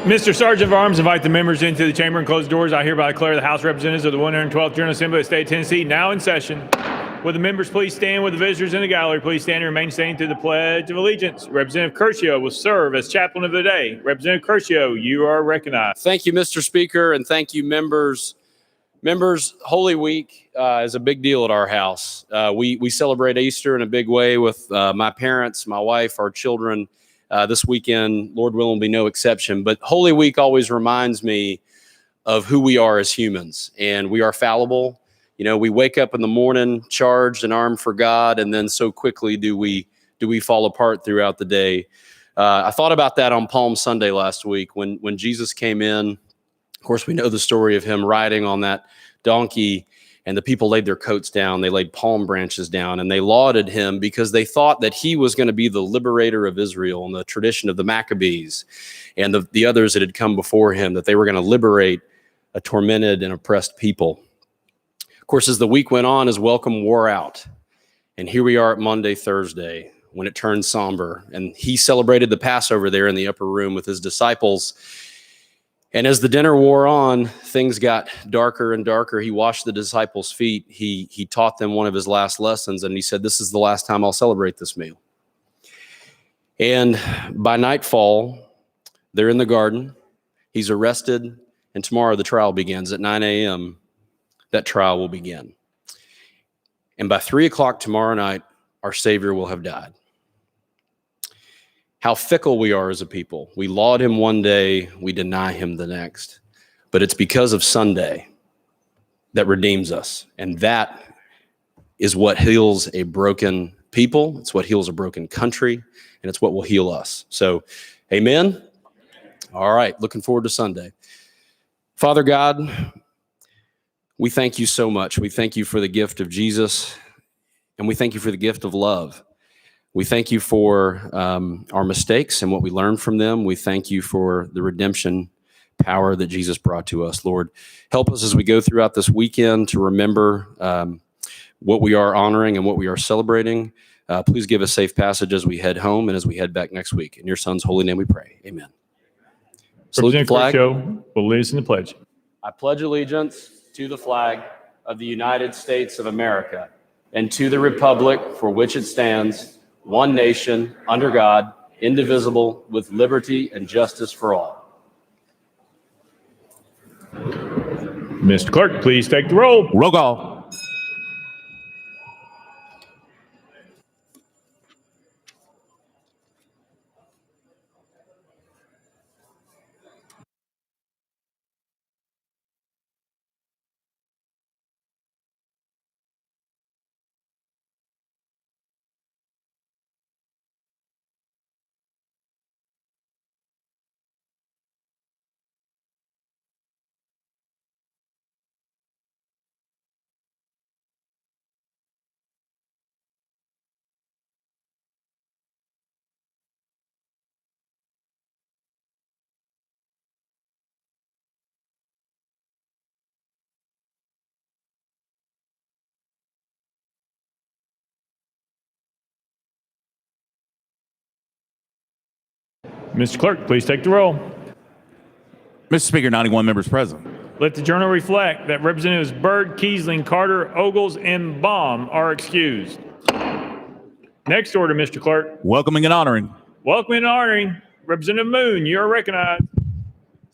Mr. Sergeant of Arms, invite the members into the chamber and close the doors. I hereby declare the House of Representatives of the 112th General Assembly of the State of Tennessee now in session. Will the members please stand? With the visitors in the gallery please stand and remain standing through the Pledge of Allegiance. Representative Curcio will serve as chaplain of the day. Representative Curcio, you are recognized. Thank you, Mr. Speaker, and thank you, members. Members, Holy Week is a big deal at our house. We celebrate Easter in a big way with my parents, my wife, our children. This weekend, Lord willing, will be no exception. But Holy Week always reminds me of who we are as humans, and we are fallible. You know, we wake up in the morning charged and armed for God, and then so quickly do we fall apart throughout the day. I thought about that on Palm Sunday last week when Jesus came in. Of course, we know the story of him riding on that donkey, and the people laid their coats down. They laid palm branches down, and they lauded him because they thought that he was going to be the liberator of Israel in the tradition of the Maccabees and the others that had come before him, that they were going to liberate a tormented and oppressed people. Of course, as the week went on, his welcome wore out. And here we are at Monday, Thursday, when it turned somber. And he celebrated the Passover there in the upper room with his disciples. And as the dinner wore on, things got darker and darker. He washed the disciples' feet. He taught them one of his last lessons, and he said, "This is the last time I'll celebrate this meal." And by nightfall, they're in the garden. He's arrested, and tomorrow the trial begins at 9 a.m. That trial will begin. And by 3 o'clock tomorrow night, our Savior will have died. How fickle we are as a people. We laud him one day, we deny him the next. But it's because of Sunday that redeems us. And that is what heals a broken people. It's what heals a broken country. And it's what will heal us. So, amen? All right, looking forward to Sunday. Father God, we thank you so much. We thank you for the gift of Jesus. And we thank you for the gift of love. We thank you for our mistakes and what we learned from them. We thank you for the redemption power that Jesus brought to us. Lord, help us as we go throughout this weekend to remember what we are honoring and what we are celebrating. Please give us safe passage as we head home and as we head back next week. In your Son's holy name we pray. Amen. Salute the flag. Will lead us in the pledge. I pledge allegiance to the flag of the United States of America and to the republic for which it stands, one nation, under God, indivisible, with liberty and justice for all. Mr. Clerk, please take the roll. Roll call. Mr. Clerk, please take the roll. Mr. Speaker, 91 members present. Let the journal reflect that Representatives Byrd, Kiesling, Carter, Ogles, and Baum are excused. Next order, Mr. Clerk. Welcoming and honoring. Welcoming and honoring Representative Moon. You are recognized.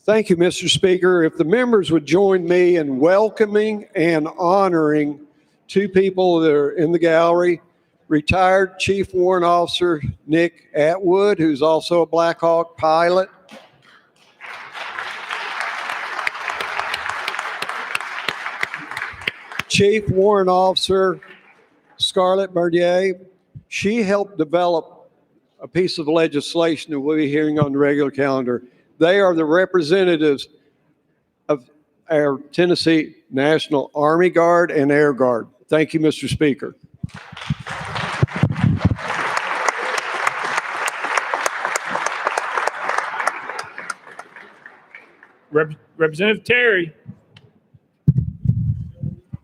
Thank you, Mr. Speaker. If the members would join me in welcoming and honoring two people that are in the gallery. Retired Chief Warrant Officer Nick Atwood, who's also a Black Hawk pilot. Chief Warrant Officer Scarlett Berdier. She helped develop a piece of legislation that we'll be hearing on the regular calendar. They are the representatives of our Tennessee National Army Guard and Air Guard. Thank you, Mr. Speaker. Representative Terry.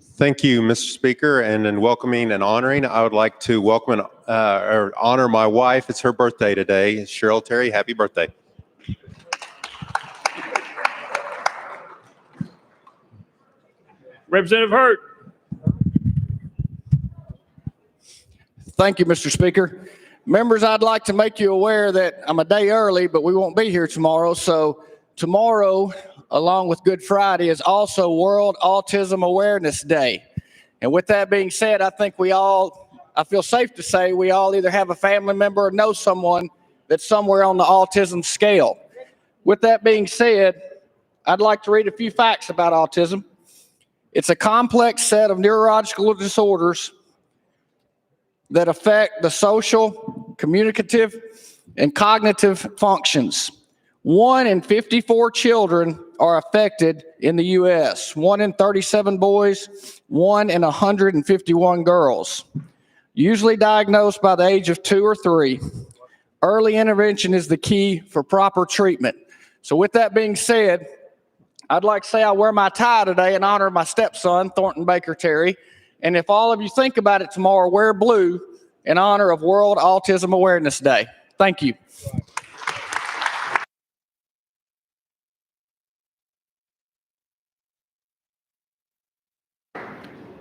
Thank you, Mr. Speaker, and in welcoming and honoring, I would like to welcome or honor my wife. It's her birthday today. Cheryl Terry, happy birthday. Representative Hurt. Thank you, Mr. Speaker. Members, I'd like to make you aware that I'm a day early, but we won't be here tomorrow. So tomorrow, along with Good Friday, is also World Autism Awareness Day. And with that being said, I feel safe to say we all either have a family member or know someone that's somewhere on the autism scale. With that being said, I'd like to read a few facts about autism. It's a complex set of neurological disorders that affect the social, communicative, and cognitive functions. 1 in 54 children are affected in the U.S., 1 in 37 boys, 1 in 151 girls. Usually diagnosed by the age of 2 or 3. Early intervention is the key for proper treatment. So with that being said, I'd like to say I wear my tie today in honor of my stepson, Thornton Baker Terry. And if all of you think about it tomorrow, wear blue in honor of World Autism Awareness Day. Thank you.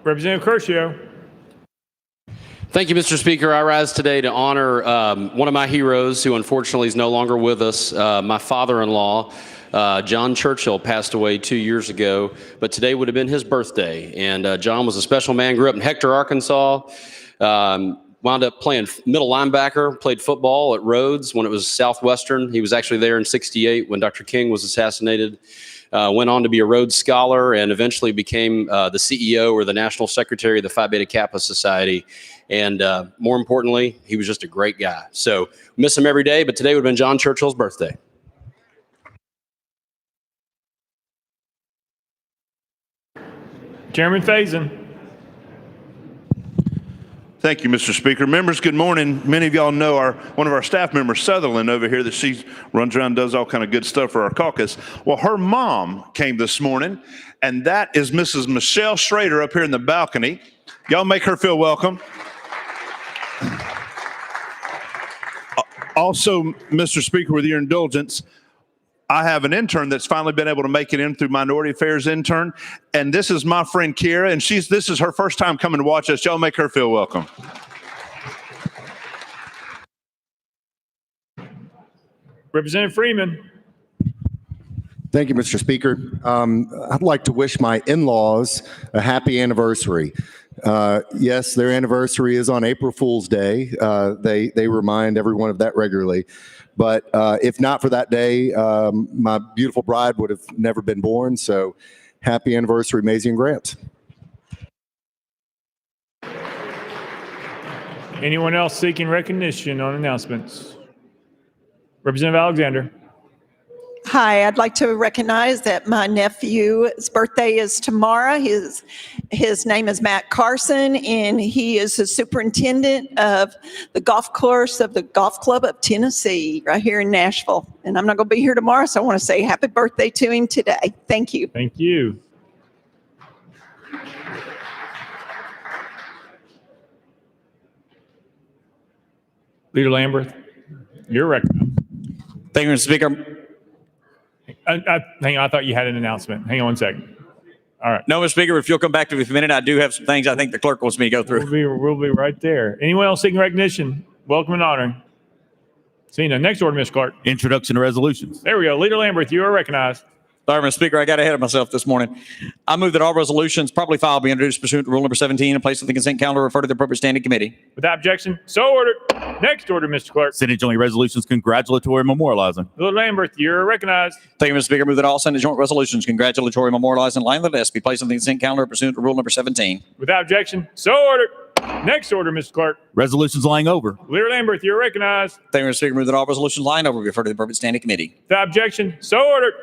Representative Curcio. Thank you, Mr. Speaker. I rise today to honor one of my heroes who unfortunately is no longer with us, my father-in-law. John Churchill passed away 2 years ago, but today would have been his birthday. And John was a special man, grew up in Hector, Arkansas, wound up playing middle linebacker, played football at Rhodes when it was Southwestern. He was actually there in '68 when Dr. King was assassinated. Went on to be a Rhodes Scholar and eventually became the CEO or the National Secretary of the Phi Beta Kappa Society. And more importantly, he was just a great guy. So miss him every day, but today would have been John Churchill's birthday. Chairman Faison. Thank you, Mr. Speaker. Members, good morning. Many of y'all know one of our staff members, Sutherland, over here, that she runs around and does all kind of good stuff for our caucus. Well, her mom came this morning, and that is Mrs. Michelle Schrader up here in the balcony. Y'all make her feel welcome. Also, Mr. Speaker, with your indulgence, I have an intern that's finally been able to make it in through Minority Affairs intern. And this is my friend Kira, and this is her first time coming to watch us. Y'all make her feel welcome. Representative Freeman. Thank you, Mr. Speaker. I'd like to wish my in-laws a happy anniversary. Yes, their anniversary is on April Fool's Day. They remind everyone of that regularly. But if not for that day, my beautiful bride would have never been born. So happy anniversary, Maisie and Grant. Anyone else seeking recognition on announcements? Representative Alexander. Hi, I'd like to recognize that my nephew's birthday is tomorrow. His name is Matt Carson, and he is the superintendent of the golf course of the Golf Club of Tennessee right here in Nashville. And I'm not going to be here tomorrow, so I want to say happy birthday to him today. Thank you. Thank you. Leader Lamberth, you're recognized. Thank you, Mr. Speaker. Hang on, I thought you had an announcement. Hang on 1 second. All right. No, Mr. Speaker, if you'll come back to me for a minute, I do have some things I think the clerk wants me to go through. We'll be right there. Anyone else seeking recognition? Welcome and honoring. Seeing none. Next order, Mr. Clark. Introduction to resolutions. There we go. Leader Lamberth, you are recognized. Sorry, Mr. Speaker, I got ahead of myself this morning. I move that all resolutions properly filed be introduced pursuant to Rule number 17 and placed on the consent calendar, referred to the appropriate standing committee. Without objection, so ordered. Next order, Mr. Clerk. Senate Joint Resolutions congratulatory memorializing. Leader Lamberth, you're recognized. Thank you, Mr. Speaker. Move that all Senate joint resolutions congratulatory memorializing in line with the desk be placed on the consent calendar pursuant to Rule number 17. Without objection, so ordered. Next order, Mr. Clerk. Resolutions lying over. Leader Lamberth, you're recognized. Thank you, Mr. Speaker. Move that all resolutions lying over be referred to the appropriate standing committee. Without objection, so ordered.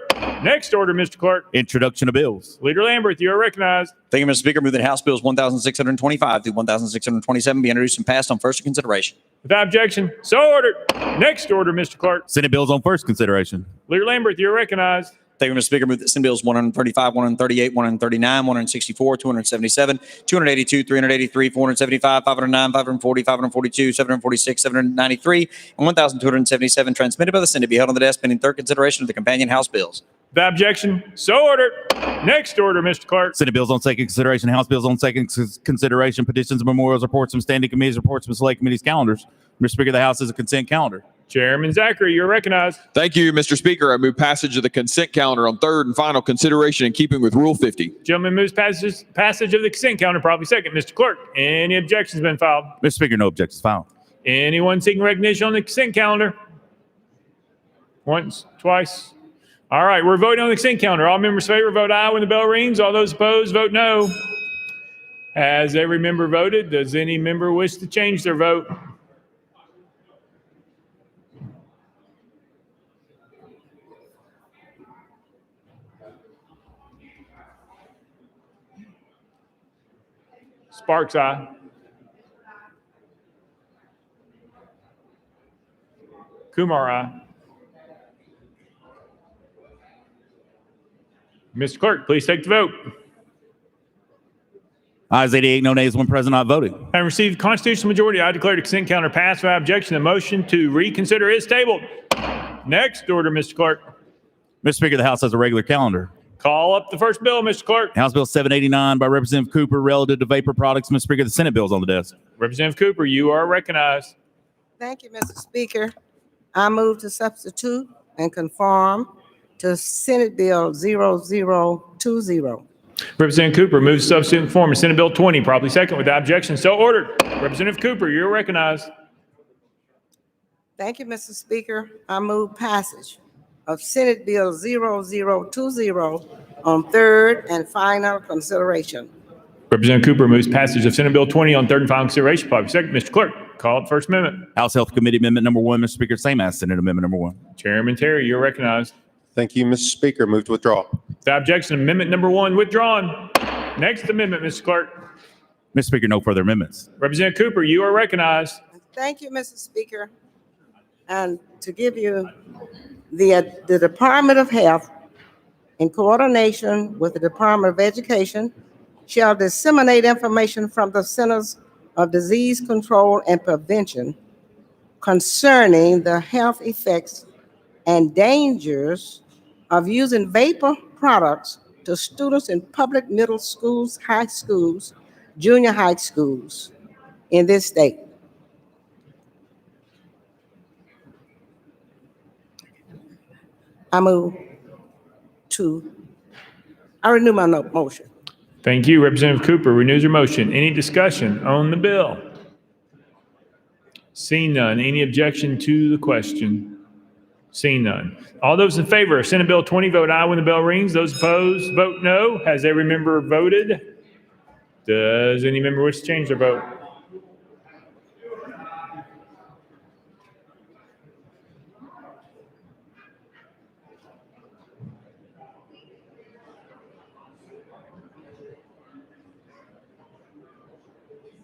Next order, Mr. Clerk. Introduction of bills. Leader Lamberth, you are recognized. Thank you, Mr. Speaker. Move that House Bills 1,625 through 1,627 be introduced and passed on first consideration. Without objection, so ordered. Next order, Mr. Clerk. Senate bills on first consideration. Leader Lamberth, you're recognized. Thank you, Mr. Speaker. Move that Senate Bills 135, 138, 139, 164, 277, 282, 383, 475, 509, 540, 542, 746, 793, and 1,277 transmitted by the Senate be held on the desk pending third consideration of the companion House bills. Without objection, so ordered. Next order, Mr. Clerk. Senate bills on second consideration, House bills on second consideration, petitions, memorials, reports from standing committees, reports from select committees, calendars. Mr. Speaker, the House is a consent calendar. Chairman Zachary, you're recognized. Thank you, Mr. Speaker. I move passage of the consent calendar on third and final consideration in keeping with Rule 50. Gentleman moves passage of the consent calendar, probably second. Mr. Clerk, any objections been filed? Mr. Speaker, no objections filed. Anyone seeking recognition on the consent calendar? Once, twice. All right, we're voting on the consent calendar. All members in favor vote aye when the bell rings. All those opposed vote no. Has every member voted? Does any member wish to change their vote? Sparks, aye. Kumar, aye. Mr. Clerk, please take the vote. Ayes 88, no nays, one present not voting. Having received the constitutional majority, I declare the consent calendar passed without objection. The motion to reconsider is tabled. Next order, Mr. Clerk. Mr. Speaker, the House has a regular calendar. Call up the first bill, Mr. Clerk. House Bill 789 by Representative Cooper relative to vapor products. Mr. Speaker, the Senate bill is on the desk. Representative Cooper, you are recognized. Thank you, Mr. Speaker. I move to substitute and conform to Senate Bill 0020. Representative Cooper moves to substitute and conform to Senate Bill 20, properly second without objection. So ordered. Representative Cooper, you're recognized. Thank you, Mr. Speaker. I move passage of Senate Bill 0020 on third and final consideration. Representative Cooper moves passage of Senate Bill 20 on third and final consideration, properly second. Mr. Clerk, call up First Amendment. House Health Committee Amendment number 1, Mr. Speaker, same as Senate Amendment number 1. Chairman Terry, you're recognized. Thank you, Mr. Speaker. Move to withdraw. Without objection, amendment number 1 withdrawn. Next amendment, Mr. Clerk. Mr. Speaker, no further amendments. Representative Cooper, you are recognized. Thank you, Mr. Speaker. And to give you the Department of Health, in coordination with the Department of Education, shall disseminate information from the Centers of Disease Control and Prevention concerning the health effects and dangers of using vapor products to students in public middle schools, high schools, junior high schools in this state. I renew my motion. Thank you. Representative Cooper renews her motion. Any discussion on the bill? Seeing none. Any objection to the question? Seeing none. All those in favor of Senate Bill 20 vote aye when the bell rings. Those opposed vote no. Has every member voted? Does any member wish to change their vote?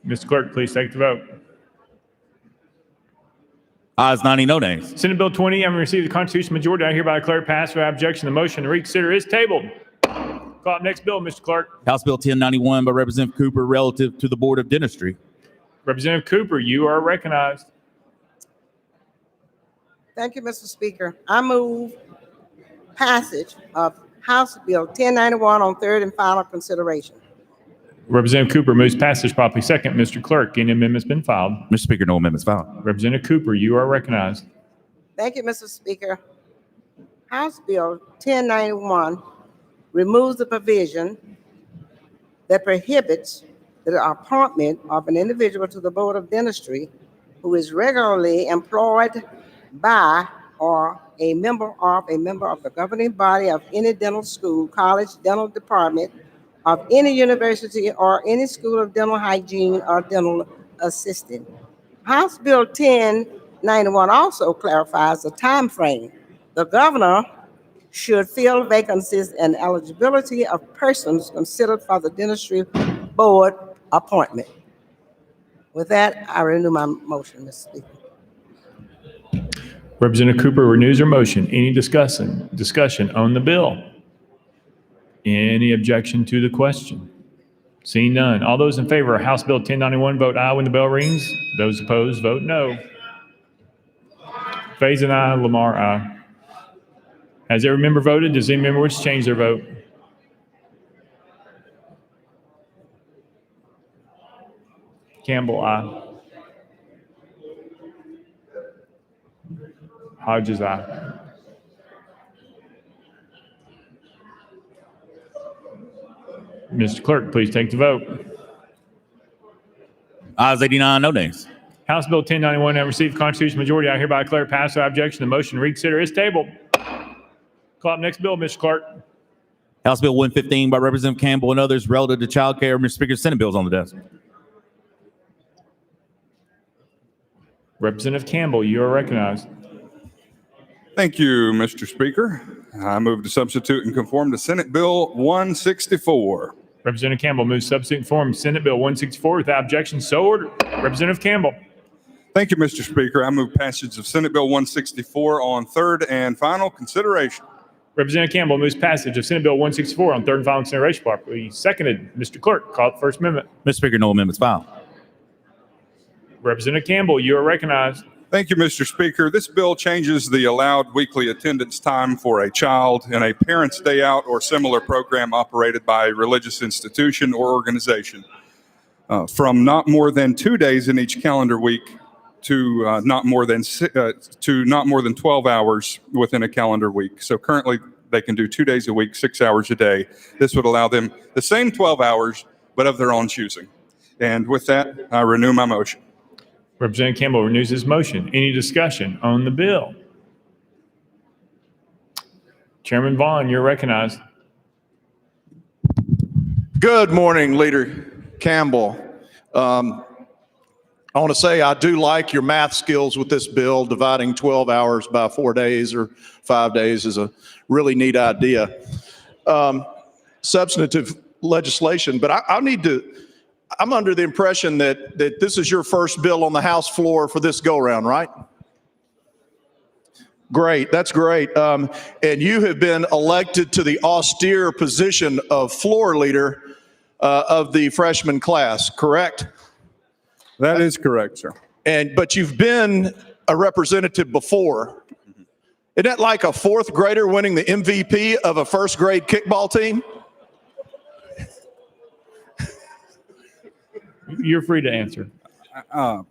Mr. Clerk, please take the vote. Ayes 90, no nays. Senate Bill 20, having received the constitutional majority, I hereby declare it passed without objection. The motion to reconsider is tabled. Call up next bill, Mr. Clerk. House Bill 1091 by Representative Cooper relative to the Board of Dentistry. Representative Cooper, you are recognized. Thank you, Mr. Speaker. I move passage of House Bill 1091 on third and final consideration. Representative Cooper moves passage properly second. Mr. Clerk, any amendments been filed? Mr. Speaker, no amendments filed. Representative Cooper, you are recognized. Thank you, Mr. Speaker. House Bill 1091 removes the provision that prohibits the appointment of an individual to the Board of Dentistry who is regularly employed by or a member of the governing body of any dental school, college, dental department, of any university or any school of dental hygiene or dental assistant. House Bill 1091 also clarifies the time frame. The governor should fill vacancies and eligibility of persons considered for the dentistry board appointment. With that, I renew my motion, Mr. Speaker. Representative Cooper renews her motion. Any discussion on the bill? Any objection to the question? Seeing none. All those in favor of House Bill 1091 vote aye when the bell rings. Those opposed vote no. Faison, aye. Lamar, aye. Has every member voted? Does any member wish to change their vote? Campbell, aye. Hodges, aye. Mr. Clerk, please take the vote. Ayes 89, no nays. House Bill 1091 have received constitutional majority. I hereby declare pass without objection. The motion to reconsider is tabled. Call up next bill, Mr. Clerk. House Bill 115 by Representative Campbell and others relative to child care. Mr. Speaker, Senate bills on the desk. Representative Campbell, you are recognized. Thank you, Mr. Speaker. I move to substitute and conform to Senate Bill 164. Representative Campbell moves substitute and form Senate Bill 164 without objection. So ordered. Representative Campbell. Thank you, Mr. Speaker. I move passage of Senate Bill 164 on third and final consideration. Representative Campbell moves passage of Senate Bill 164 on third and final consideration. Properly seconded. Mr. Clerk, call the First Amendment. Mr. Speaker, no amendments filed. Representative Campbell, you are recognized. Thank you, Mr. Speaker. This bill changes the allowed weekly attendance time for a child in a Parents' Day Out or similar program operated by a religious institution or organization from not more than 2 days in each calendar week to not more than 12 hours within a calendar week. So currently, they can do 2 days a week, 6 hours a day. This would allow them the same 12 hours, but of their own choosing. And with that, I renew my motion. Representative Campbell renews his motion. Any discussion on the bill? Chairman Vaughn, you're recognized. Good morning, Leader Campbell. I want to say I do like your math skills with this bill. Dividing 12 hours by 4 days or 5 days is a really neat idea. Substantive legislation, but I'm under the impression that this is your first bill on the House floor for this go-around, right? Great, that's great. And you have been elected to the austere position of floor leader of the freshman class, correct? That is correct, sir. But you've been a representative before. Isn't that like a fourth grader winning the MVP of a first grade kickball team? You're free to answer. I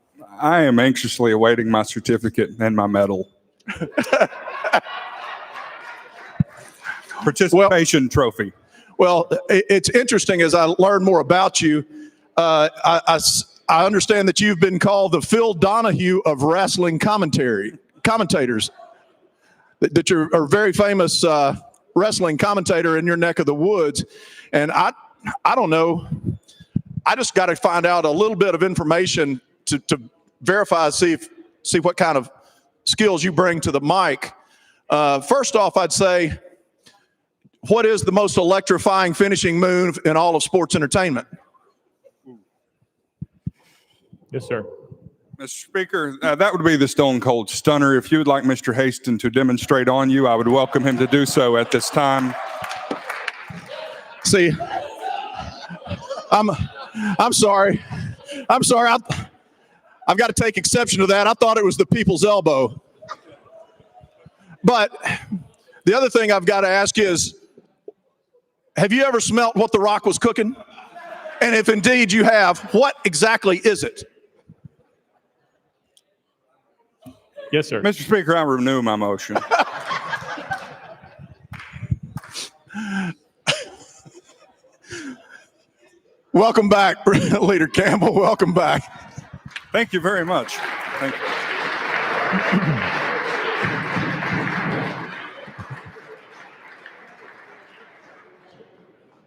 am anxiously awaiting my certificate and my medal. Participation trophy. Well, it's interesting as I learn more about you. I understand that you've been called the Phil Donahue of wrestling commentators. That you're a very famous wrestling commentator in your neck of the woods. And I don't know. I just got to find out a little bit of information to verify, see what kind of skills you bring to the mic. First off, I'd say, what is the most electrifying finishing move in all of sports entertainment? Yes, sir. Mr. Speaker, that would be the Stone Cold Stunner. If you would like Mr. Haston to demonstrate on you, I would welcome him to do so at this time. See, I'm sorry. I've got to take exception to that. I thought it was the people's elbow. But the other thing I've got to ask you is, have you ever smelt what The Rock was cooking? And if indeed you have, what exactly is it? Yes, sir. Mr. Speaker, I renew my motion. Welcome back, Leader Campbell. Welcome back. Thank you very much. Thank you.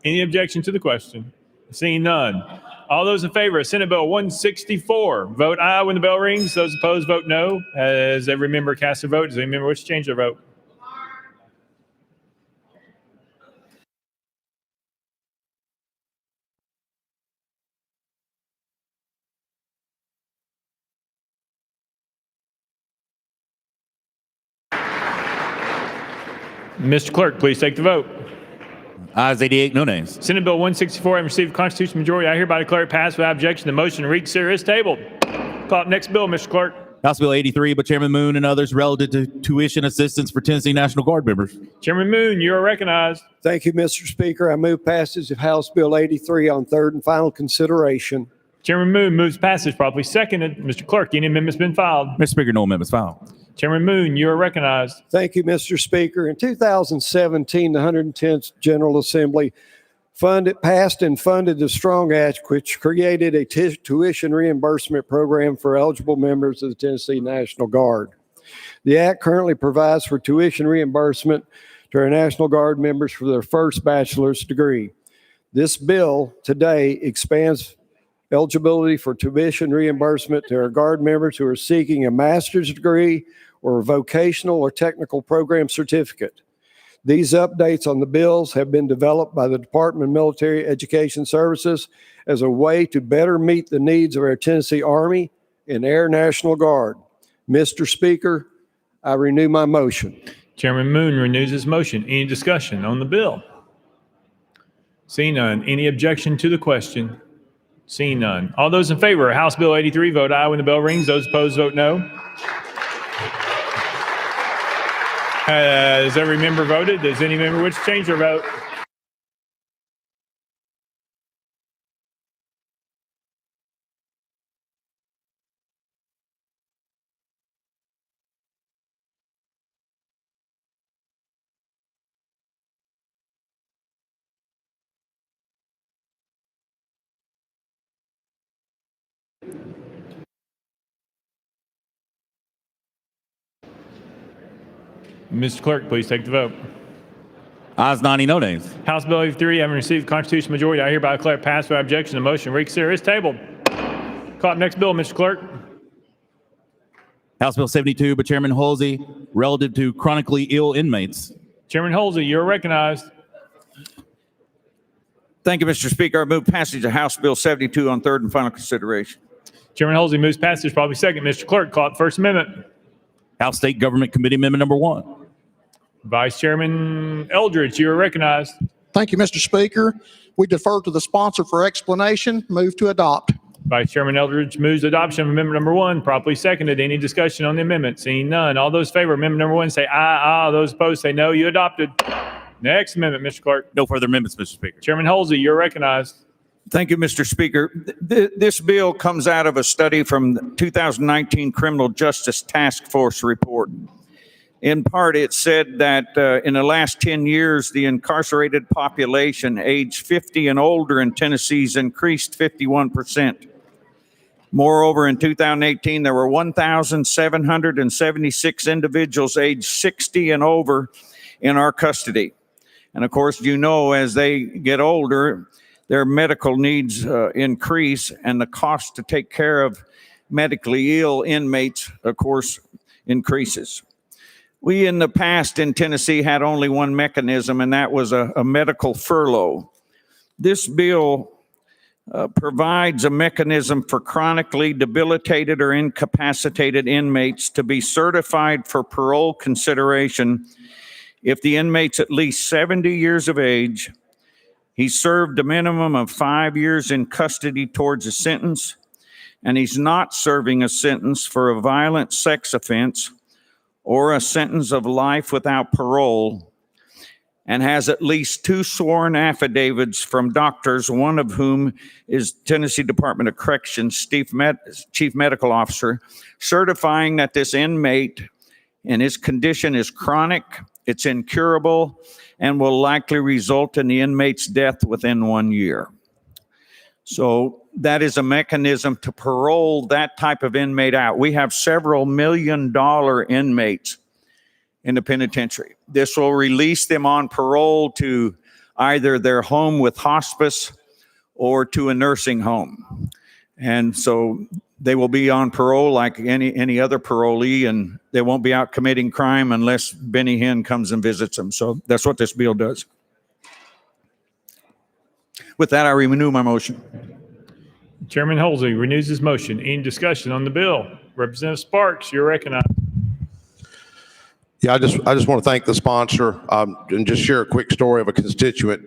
Any objection to the question? Seeing none. All those in favor of Senate Bill 164, vote aye when the bell rings. Those opposed, vote no. Has every member cast their vote? Does any member wish to change their vote? Mr. Clerk, please take the vote. Ayes 88, no nays. Senate Bill 164 having received constitutional majority, I hereby declare it passed without objection. The motion to reconsider is tabled. Call up next bill, Mr. Clerk. House Bill 83 by Chairman Moon and others relative to tuition assistance for Tennessee National Guard members. Chairman Moon, you are recognized. Thank you, Mr. Speaker. I move passage of House Bill 83 on third and final consideration. Chairman Moon moves passage, properly seconded. Mr. Clerk, any amendments been filed? Mr. Speaker, no amendments filed. Chairman Moon, you are recognized. Thank you, Mr. Speaker. In 2017, the 110th General Assembly passed and funded the Strong Act, which created a tuition reimbursement program for eligible members of the Tennessee National Guard. The act currently provides for tuition reimbursement to our National Guard members for their first bachelor's degree. This bill today expands eligibility for tuition reimbursement to our Guard members who are seeking a master's degree or a vocational or technical program certificate. These updates on the bills have been developed by the Department of Military Education Services as a way to better meet the needs of our Tennessee Army and Air National Guard. Mr. Speaker, I renew my motion. Chairman Moon renews his motion. Any discussion on the bill? Seeing none. Any objection to the question? Seeing none. All those in favor of House Bill 83 vote aye when the bell rings. Those opposed vote no. Has every member voted? Does any member wish to change their vote? Mr. Clerk, please take the vote. Ayes 90, no nays. House Bill 83, having received the constitutional majority, I hereby declare passed without objection. The motion to reconsider is tabled. Call up next bill, Mr. Clerk. House Bill 72 by Chairman Halsey relative to chronically ill inmates. Chairman Halsey, you're recognized. Thank you, Mr. Speaker. I move passage of House Bill 72 on third and final consideration. Chairman Halsey moves passage, probably second. Mr. Clerk, call up First Amendment. House State Government Committee Amendment number 1. Vice Chairman Eldridge, you are recognized. Thank you, Mr. Speaker. We defer to the sponsor for explanation. Move to adopt. Vice Chairman Eldridge moves adoption of amendment number 1, properly seconded. Any discussion on the amendment? Seeing none. All those in favor of amendment number 1 say aye. Aye. Those opposed say no. You adopted. Next amendment, Mr. Clerk. No further amendments, Mr. Speaker. Chairman Halsey, you're recognized. Thank you, Mr. Speaker. This bill comes out of a study from the 2019 Criminal Justice Task Force report. In part, it said that in the last 10 years, the incarcerated population aged 50 and older in Tennessee has increased 51%. Moreover, in 2018, there were 1,776 individuals aged 60 and over in our custody. And of course, you know, as they get older, their medical needs increase, and the cost to take care of medically ill inmates, of course, increases. We in the past in Tennessee had only one mechanism, and that was a medical furlough. This bill provides a mechanism for chronically debilitated or incapacitated inmates to be certified for parole consideration if the inmate's at least 70 years of age, he served a minimum of 5 years in custody towards a sentence, and he's not serving a sentence for a violent sex offense or a sentence of life without parole, and has at least 2 sworn affidavits from doctors, one of whom is Tennessee Department of Corrections Chief Medical Officer, certifying that this inmate and his condition is chronic, it's incurable, and will likely result in the inmate's death within 1 year. So that is a mechanism to parole that type of inmate out. We have several $million-dollar inmates in the penitentiary. This will release them on parole to either their home with hospice or to a nursing home. And so they will be on parole like any other parolee, and they won't be out committing crime unless Benny Hinn comes and visits them. So that's what this bill does. With that, I renew my motion. Chairman Halsey renews his motion. Any discussion on the bill? Representative Sparks, you're recognized. Yeah, I just want to thank the sponsor and just share a quick story of a constituent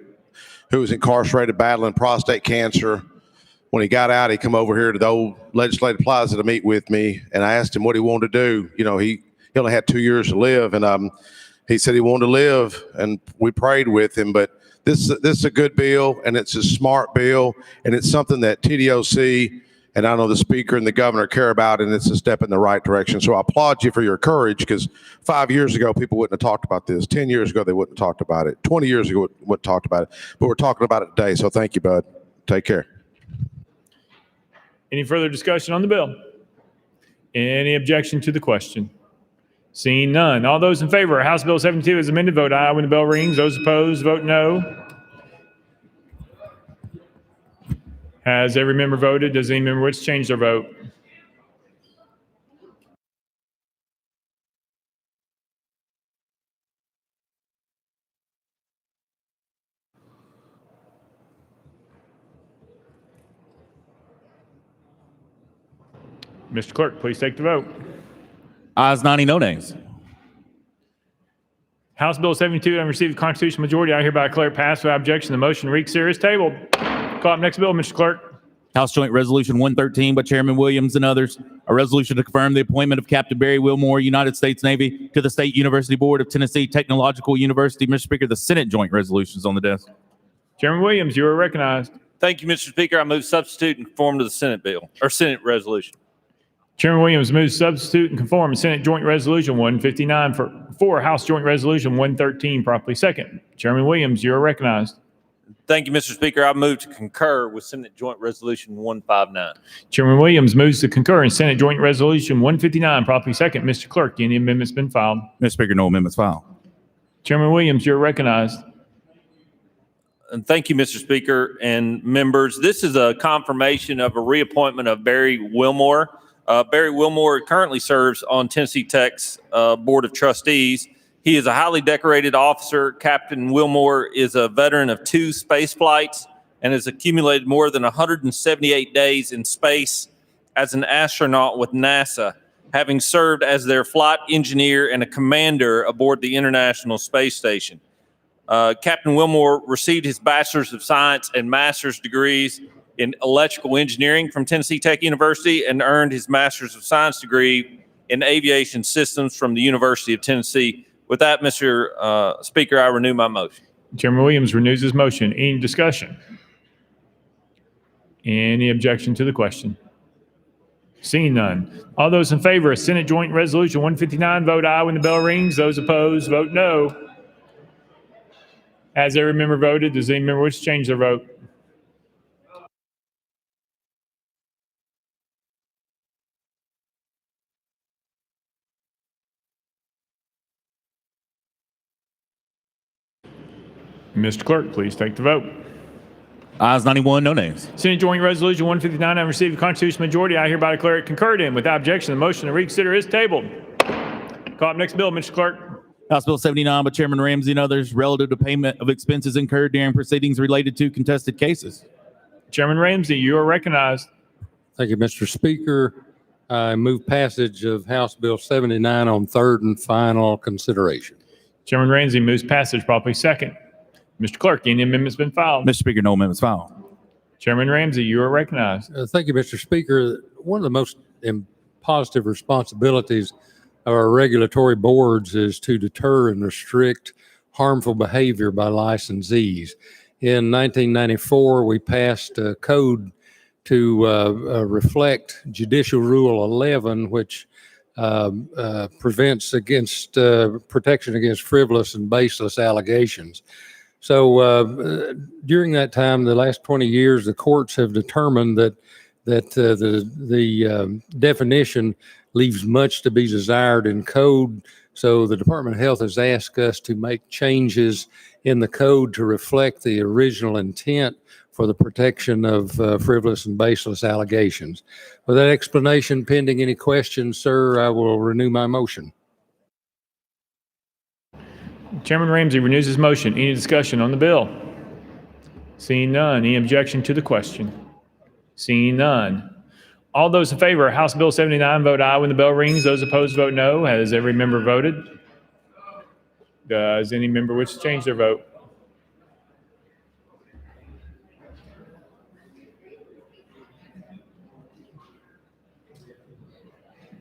who was incarcerated battling prostate cancer. when he got out, he come over here to the old Legislative Plaza to meet with me, and I asked him what he wanted to do. You know, he only had 2 years to live, and he said he wanted to live, and we prayed with him. But this is a good bill, and it's a smart bill, and it's something that TDOC and I know the Speaker and the Governor care about, and it's a step in the right direction. So I applaud you for your courage, because 5 years ago, people wouldn't have talked about this. 10 years ago, they wouldn't have talked about it. 20 years ago, wouldn't have talked about it. But we're talking about it today, so thank you, bud. Take care. Any further discussion on the bill? Any objection to the question? Seeing none. All those in favor of House Bill 72 as amended, vote aye when the bell rings. Those opposed, vote no. Has every member voted? Does any member wish to change their vote? Mr. Clerk, please take the vote. Ayes 90, no nays. House Bill 72, having received a constitutional majority, I hereby declare it passed without objection. The motion to reconsider is tabled. Call up next bill, Mr. Clerk. House Joint Resolution 113 by Chairman Williams and others. A resolution to confirm the appointment of Captain Barry Wilmore, United States Navy, to the State University Board of Tennessee Technological University. Mr. Speaker, the Senate Joint Resolution is on the desk. Chairman Williams, you are recognized. Thank you, Mr. Speaker. I move substitute and conform to the Senate bill, or Senate resolution. Chairman Williams moves substitute and conform to Senate Joint Resolution 159 for House Joint Resolution 113, properly second. Chairman Williams, you are recognized. Thank you, Mr. Speaker. I move to concur with Senate Joint Resolution 159. Chairman Williams moves to concur in Senate Joint Resolution 159, properly second. Mr. Clerk, any amendments been filed? Mr. Speaker, no amendments filed. Chairman Williams, you're recognized. And thank you, Mr. Speaker and members. This is a confirmation of a reappointment of Barry Wilmore. Barry Wilmore currently serves on Tennessee Tech's Board of Trustees. He is a highly decorated officer. Captain Wilmore is a veteran of 2 space flights and has accumulated more than 178 days in space as an astronaut with NASA, having served as their flight engineer and a commander aboard the International Space Station. Captain Wilmore received his Bachelor's of Science and Master's degrees in Electrical Engineering from Tennessee Tech University and earned his Master's of Science degree in Aviation Systems from the University of Tennessee. With that, Mr. Speaker, I renew my motion. Chairman Williams renews his motion. Any discussion? Any objection to the question? Seeing none. All those in favor of Senate Joint Resolution 159, vote aye when the bell rings. Those opposed, vote no. Has every member voted? Does any member wish to change their vote? Mr. Clerk, please take the vote. Ayes 91, no nays. Senate Joint Resolution 159, having received a constitutional majority, I hereby declare it concurred in. Without objection, the motion to reconsider is tabled. Call up next bill, Mr. Clerk. House Bill 79 by Chairman Ramsey and others, relative to payment of expenses incurred during proceedings related to contested cases. Chairman Ramsey, you are recognized. Thank you, Mr. Speaker. I move passage of House Bill 79 on third and final consideration. Chairman Ramsey moves passage, properly second. Mr. Clerk, any amendments been filed? Mr. Speaker, no amendments filed. Chairman Ramsey, you are recognized. Thank you, Mr. Speaker. One of the most positive responsibilities of our regulatory boards is to deter and restrict harmful behavior by licensees. In 1994, we passed a code to reflect Judicial Rule 11, which prevents against protection against frivolous and baseless allegations. So during that time, the last 20 years, the courts have determined that the definition leaves much to be desired in code. So the Department of Health has asked us to make changes in the code to reflect the original intent for the protection of frivolous and baseless allegations. With that explanation, pending any questions, sir, I will renew my motion. Chairman Ramsey renews his motion. Any discussion on the bill? Seeing none. Any objection to the question? Seeing none. All those in favor of House Bill 79, vote aye when the bell rings. Those opposed, vote no. Has every member voted? Does any member wish to change their vote?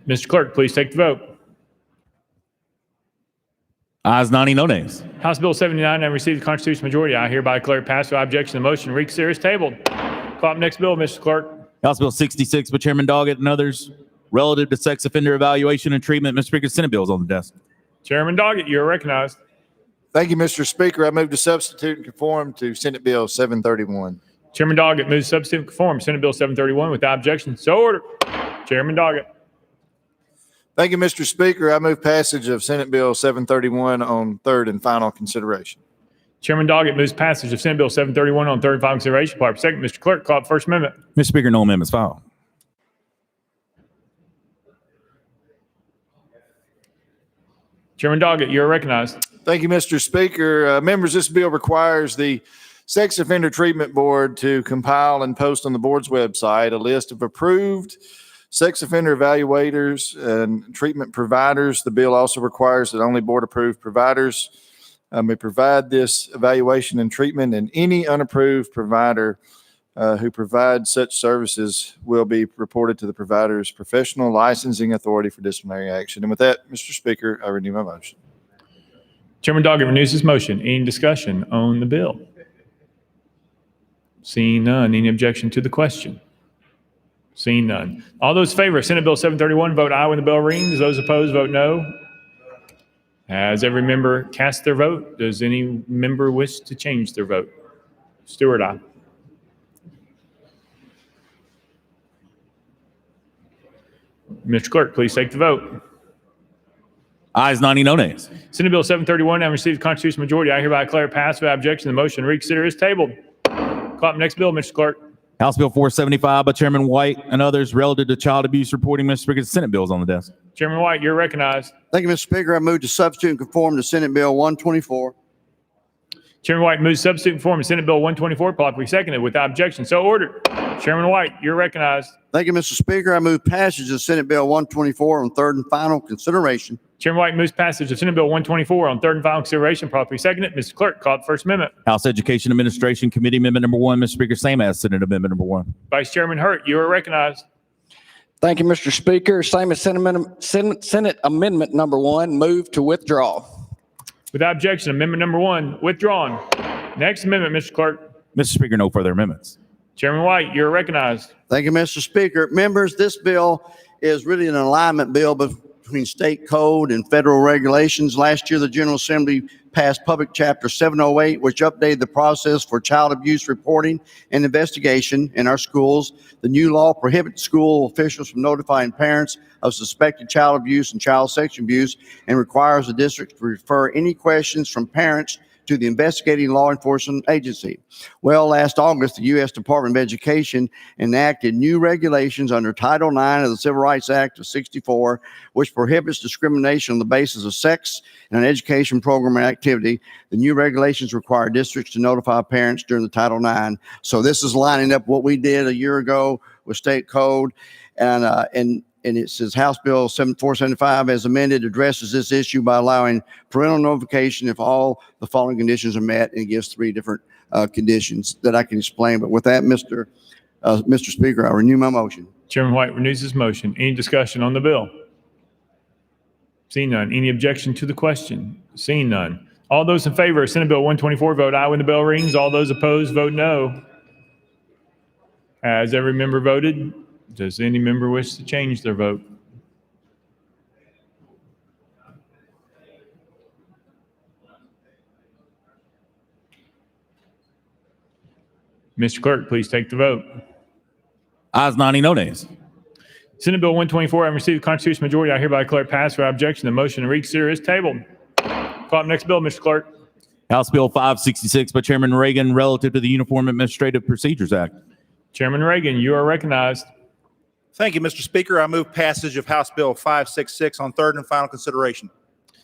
Mr. Clerk, please take the vote. Ayes 90, no nays. House Bill 79 having received the constitutional majority, I hereby declare it passed without objection. The motion to reconsider is tabled. Call up next bill, Mr. Clerk. House Bill 66 by Chairman Doggett and others relative to sex offender evaluation and treatment. Mr. Speaker, Senate bills on the desk. Chairman Doggett, you are recognized. Thank you, Mr. Speaker. I move to substitute and conform to Senate Bill 731. Chairman Doggett moves to substitute and conform Senate Bill 731 without objection. So ordered. Chairman Doggett. Thank you, Mr. Speaker. I move passage of Senate Bill 731 on third and final consideration. Chairman Doggett moves passage of Senate Bill 731 on third and final consideration. Part second. Mr. Clerk, call up First Amendment. Mr. Speaker, no amendments filed. Chairman Doggett, you are recognized. Thank you, Mr. Speaker. Members, this bill requires the Sex Offender Treatment Board to compile and post on the board's website a list of approved sex offender evaluators and treatment providers. The bill also requires that only board-approved providers may provide this evaluation and treatment, and any unapproved provider who provides such services will be reported to the provider's professional licensing authority for disciplinary action. And with that, Mr. Speaker, I renew my motion. Chairman Doggett renews his motion. Any discussion on the bill? Seeing none. Any objection to the question? Seeing none. All those in favor of Senate Bill 731, vote aye when the bell rings. Those opposed, vote no. Has every member cast their vote? Does any member wish to change their vote? Stewart, aye. Mr. Clerk, please take the vote. Ayes 90, no nays. Senate Bill 731 having received the constitutional majority, I hereby declare it passed without objection. The motion to reconsider is tabled. Call up next bill, Mr. Clerk. House Bill 475 by Chairman White and others relative to child abuse reporting. Mr. Speaker, Senate bills on the desk. Chairman White, you're recognized. Thank you, Mr. Speaker. I move to substitute and conform to Senate Bill 124. Chairman White moves substitute and conform to Senate Bill 124, properly seconded without objection. So ordered. Chairman White, you're recognized. Thank you, Mr. Speaker. I move passage of Senate Bill 124 on third and final consideration. Chairman White moves passage of Senate Bill 124 on third and final consideration, properly seconded. Mr. Clerk, call up First Amendment. House Education Administration Committee Amendment number 1. Mr. Speaker, same as Senate Amendment number 1. Vice Chairman Hurt, you are recognized. Thank you, Mr. Speaker. Same as Senate Amendment number 1, move to withdraw. Without objection, Amendment number 1 withdrawn. Next amendment, Mr. Clerk. Mr. Speaker, no further amendments. Chairman White, you're recognized. Thank you, Mr. Speaker. Members, this bill is really an alignment bill between state code and federal regulations. Last year, the General Assembly passed Public Chapter 708, which updated the process for child abuse reporting and investigation in our schools. The new law prohibits school officials from notifying parents of suspected child abuse and child sexual abuse and requires the district to refer any questions from parents to the investigating law enforcement agency. Well, last August, the U.S. Department of Education enacted new regulations under Title IX of the Civil Rights Act of '64, which prohibits discrimination on the basis of sex in an education program or activity. The new regulations require districts to notify parents during the Title IX. So this is lining up what we did a year ago with state code, and it says House Bill 475 as amended addresses this issue by allowing parental notification if all the following conditions are met, and it gives 3 different conditions that I can explain. But with that, Mr. Speaker, I renew my motion. Chairman White renews his motion. Any discussion on the bill? Seeing none. Any objection to the question? Seeing none. All those in favor of Senate Bill 124, vote aye when the bell rings. All those opposed, vote no. Has every member voted? Does any member wish to change their vote? Mr. Clerk, please take the vote. Ayes 90, no nays. Senate Bill 124, having received the constitutional majority, I hereby declare it passed without objection. The motion to reconsider is tabled. Call up next bill, Mr. Clerk. House Bill 566 by Chairman Reagan relative to the Uniform Administrative Procedures Act. Chairman Reagan, you are recognized. Thank you, Mr. Speaker. I move passage of House Bill 566 on third and final consideration.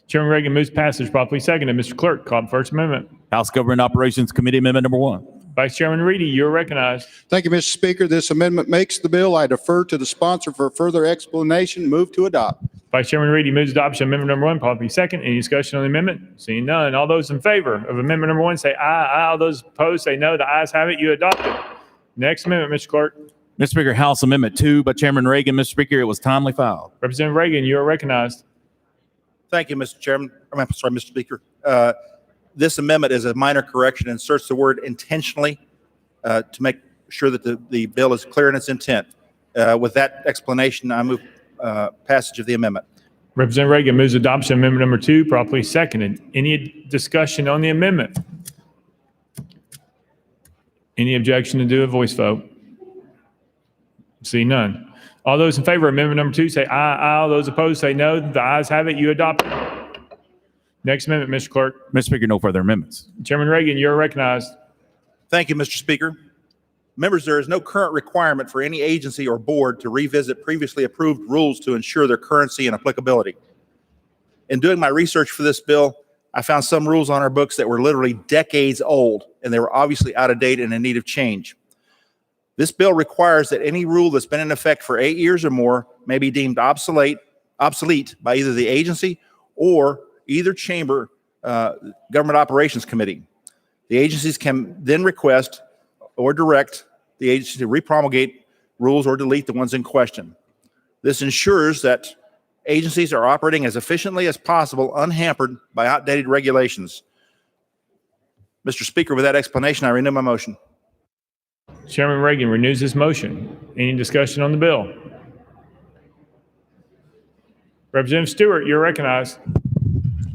Chairman Reagan moves passage, properly seconded. Mr. Clerk, call up First Amendment. House Government Operations Committee Amendment number 1. Vice Chairman Reedy, you are recognized. Thank you, Mr. Speaker. This amendment makes the bill. I defer to the sponsor for further explanation. Move to adopt. Vice Chairman Reedy moves adoption of amendment number 1, properly second. Any discussion on the amendment? Seeing none. All those in favor of amendment number 1 say aye. Aye. All those opposed say no. The ayes have it. You adopt it. Next amendment, Mr. Clerk. Mr. Speaker, House Amendment 2 by Chairman Reagan. Mr. Speaker, it was timely filed. Representative Reagan, you are recognized. Thank you, Mr. Chairman. I'm sorry, Mr. Speaker. This amendment is a minor correction, inserts the word intentionally to make sure that the bill is clear in its intent. With that explanation, I move passage of the amendment. Representative Reagan moves adoption of amendment number 2, properly seconded. Any discussion on the amendment? Any objection to do a voice vote? See none. All those in favor of amendment number 2 say aye. Aye. All those opposed say no. The ayes have it. You adopt it. Next amendment, Mr. Clerk. Mr. Speaker, no further amendments. Chairman Reagan, you're recognized. Thank you, Mr. Speaker. Members, there is no current requirement for any agency or board to revisit previously approved rules to ensure their currency and applicability. In doing my research for this bill, I found some rules on our books that were literally decades old, and they were obviously out of date and in need of change. This bill requires that any rule that's been in effect for 8 years or more may be deemed obsolete by either the agency or either chamber government operations committee. The agencies can then request or direct the agency to repromulgate rules or delete the ones in question. This ensures that agencies are operating as efficiently as possible, unhampered by outdated regulations. Mr. Speaker, with that explanation, I renew my motion. Chairman Reagan renews his motion. Any discussion on the bill? Representative Stewart, you're recognized.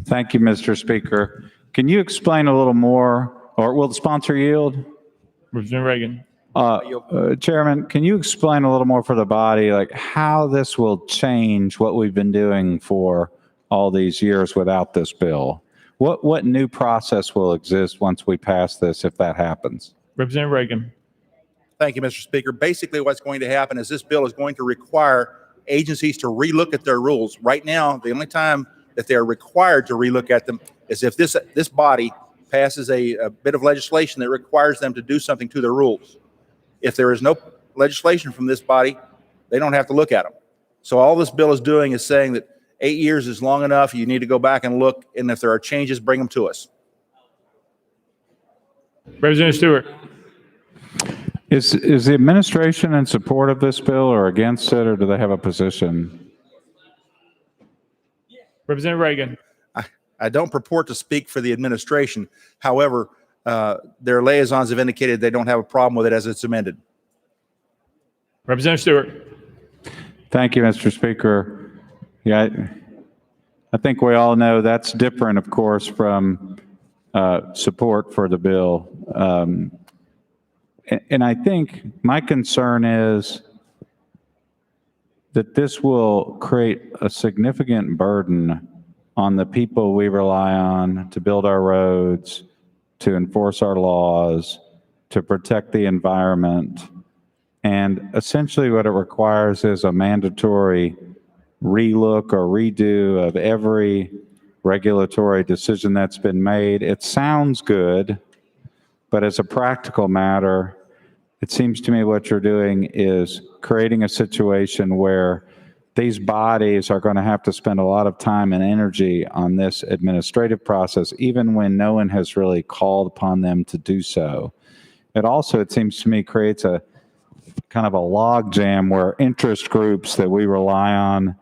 Thank you, Mr. Speaker. Can you explain a little more, or will the sponsor yield? Representative Reagan. Chairman, can you explain a little more for the body, like how this will change what we've been doing for all these years without this bill? What new process will exist once we pass this, if that happens? Representative Reagan. Thank you, Mr. Speaker. Basically, what's going to happen is this bill is going to require agencies to relook at their rules. Right now, the only time that they're required to relook at them is if this body passes a bit of legislation that requires them to do something to their rules. If there is no legislation from this body, they don't have to look at them. So all this bill is doing is saying that 8 years is long enough. You need to go back and look, and if there are changes, bring them to us. Representative Stewart. Is the administration in support of this bill or against it, or do they have a position? Representative Reagan. I don't purport to speak for the administration. However, their liaisons have indicated they don't have a problem with it as it's amended. Representative Stewart. Thank you, Mr. Speaker. Yeah, I think we all know that's different, of course, from support for the bill. And I think my concern is that this will create a significant burden on the people we rely on to build our roads, to enforce our laws, to protect the environment. And essentially what it requires is a mandatory relook or redo of every regulatory decision that's been made. It sounds good, but as a practical matter, it seems to me what you're doing is creating a situation where these bodies are going to have to spend a lot of time and energy on this administrative process, even when no one has really called upon them to do so. It also, it seems to me, creates a kind of a log jam where interest groups that we rely on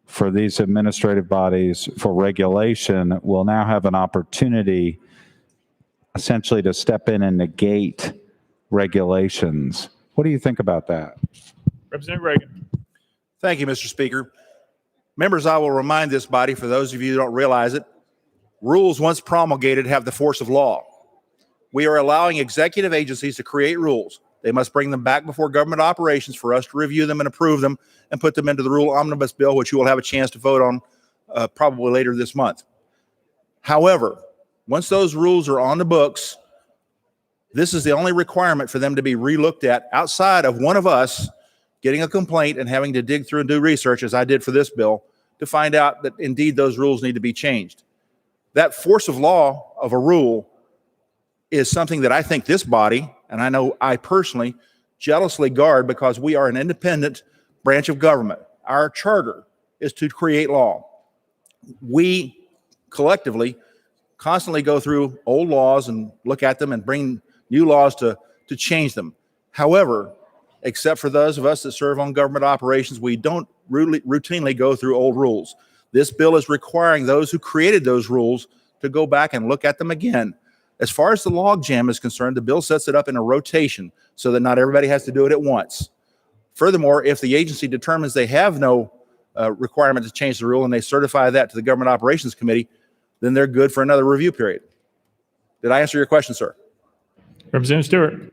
for these administrative bodies for regulation will now have an opportunity essentially to step in and negate regulations. What do you think about that? Representative Reagan. Thank you, Mr. Speaker. Members, I will remind this body, for those of you who don't realize it, rules once promulgated have the force of law. We are allowing executive agencies to create rules. They must bring them back before government operations for us to review them and approve them and put them into the rule omnibus bill, which you will have a chance to vote on probably later this month. However, once those rules are on the books, this is the only requirement for them to be relooked at outside of one of us getting a complaint and having to dig through and do research, as I did for this bill, to find out that indeed those rules need to be changed. That force of law of a rule is something that I think this body, and I know I personally, jealously guard because we are an independent branch of government. Our charter is to create law. We collectively constantly go through old laws and look at them and bring new laws to change them. However, except for those of us that serve on government operations, we don't routinely go through old rules. This bill is requiring those who created those rules to go back and look at them again. As far as the logjam is concerned, the bill sets it up in a rotation so that not everybody has to do it at once. Furthermore, if the agency determines they have no requirement to change the rule and they certify that to the Government Operations Committee, then they're good for another review period. Did I answer your question, sir? Representative Stewart.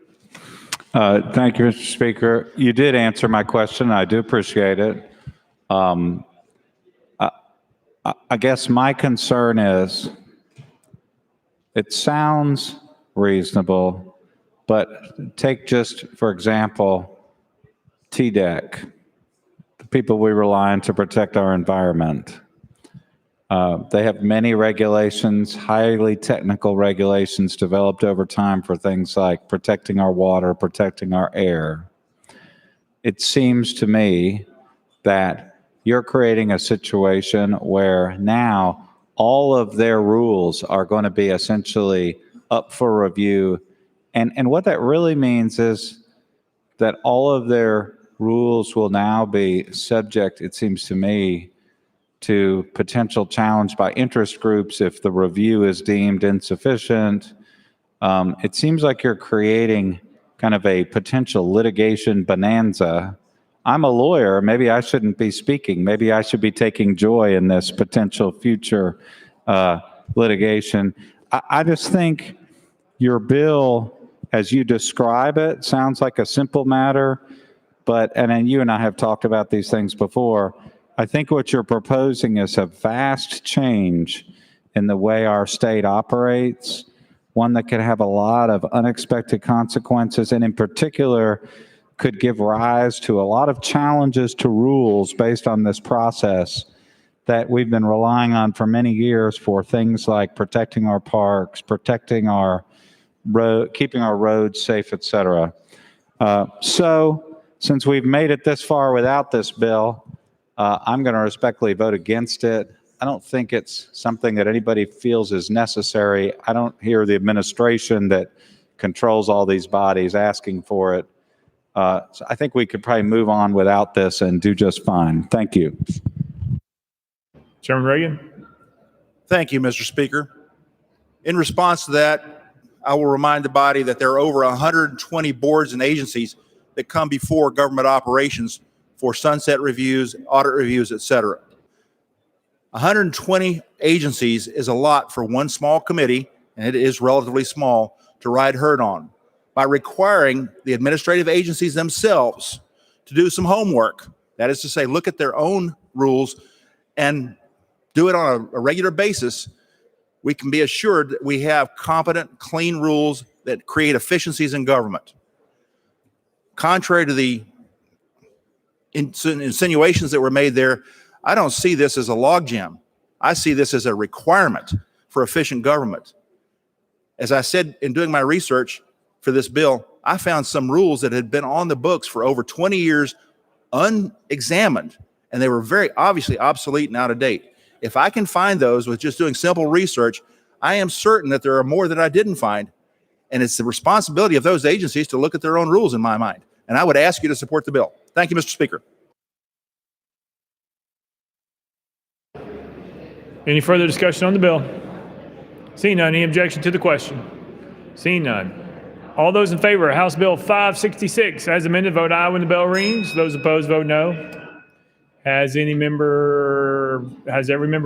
Thank you, Mr. Speaker. You did answer my question. I do appreciate it. I guess my concern is it sounds reasonable, but take just, for example, TDEC, the people we rely on to protect our environment. They have many regulations, highly technical regulations developed over time for things like protecting our water, protecting our air. It seems to me that you're creating a situation where now all of their rules are going to be essentially up for review. And what that really means is that all of their rules will now be subject, it seems to me, to potential challenge by interest groups if the review is deemed insufficient. It seems like you're creating kind of a potential litigation bonanza. I'm a lawyer. Maybe I shouldn't be speaking. Maybe I should be taking joy in this potential future litigation. I just think your bill, as you describe it, sounds like a simple matter. But, and then you and I have talked about these things before, I think what you're proposing is a vast change in the way our state operates, one that could have a lot of unexpected consequences, and in particular, could give rise to a lot of challenges to rules based on this process that we've been relying on for many years for things like protecting our parks, protecting our road, keeping our roads safe, et cetera. So since we've made it this far without this bill, I'm going to respectfully vote against it. I don't think it's something that anybody feels is necessary. I don't hear the administration that controls all these bodies asking for it. So I think we could probably move on without this and do just fine. Thank you. Chairman Reagan. Thank you, Mr. Speaker. In response to that, I will remind the body that there are over 120 boards and agencies that come before government operations for sunset reviews, audit reviews, et cetera. 120 agencies is a lot for one small committee, and it is relatively small, to ride herd on. By requiring the administrative agencies themselves to do some homework, that is to say, look at their own rules and do it on a regular basis, we can be assured that we have competent, clean rules that create efficiencies in government. Contrary to the insinuations that were made there, I don't see this as a logjam. I see this as a requirement for efficient government. As I said in doing my research for this bill, I found some rules that had been on the books for over 20 years unexamined, and they were very obviously obsolete and out of date. If I can find those with just doing simple research, I am certain that there are more that I didn't find, and it's the responsibility of those agencies to look at their own rules in my mind. And I would ask you to support the bill. Thank you, Mr. Speaker. Any further discussion on the bill? Seeing none, any objection to the question? Seeing none. All those in favor of House Bill 566 as amended, vote aye when the bell rings. Those opposed, vote no. Has every member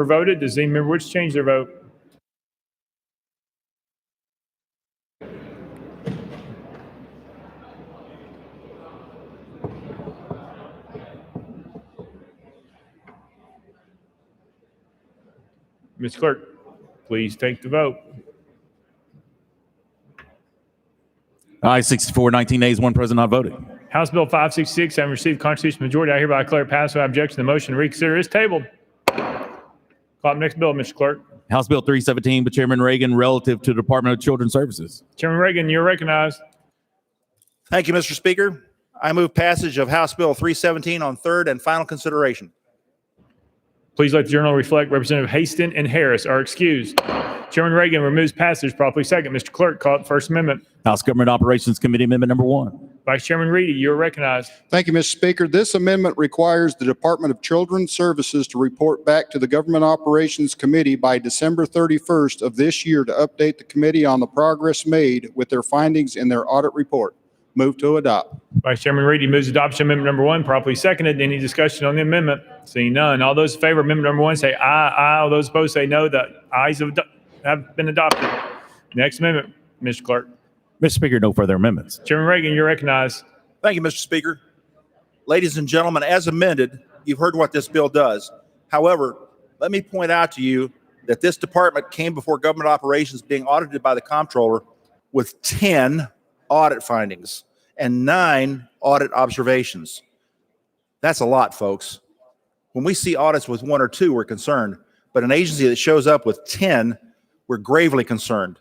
voted? Does any member wish to change their vote? Ms. Clerk, please take the vote. Aye, 64, 19 nays, one present not voted. House Bill 566, having received constitutional majority, I hereby declare passed without objection. The motion to reconsider is tabled. Call up next bill, Mr. Clerk. House Bill 317 by Chairman Reagan relative to the Department of Children's Services. Chairman Reagan, you're recognized. Thank you, Mr. Speaker. I move passage of House Bill 317 on third and final consideration. Please let the journal reflect Representative Haston and Harris are excused. Chairman Reagan removes passage properly second. Mr. Clerk, call up First Amendment. House Government Operations Committee Amendment number 1. Vice Chairman Reedy, you're recognized. Thank you, Mr. Speaker. This amendment requires the Department of Children's Services to report back to the Government Operations Committee by December 31st of this year to update the committee on the progress made with their findings in their audit report. Move to adopt. Vice Chairman Reedy moves adoption of amendment number 1, properly seconded. Any discussion on the amendment? Seeing none. All those in favor of amendment number 1 say aye. Aye. All those opposed say no. The ayes have been adopted. Next amendment, Mr. Clerk. Mr. Speaker, no further amendments. Chairman Reagan, you're recognized. Thank you, Mr. Speaker. Ladies and gentlemen, as amended, you've heard what this bill does. However, let me point out to you that this department came before government operations being audited by the comptroller with 10 audit findings and 9 audit observations. That's a lot, folks. When we see audits with 1 or 2, we're concerned. But an agency that shows up with 10, we're gravely concerned.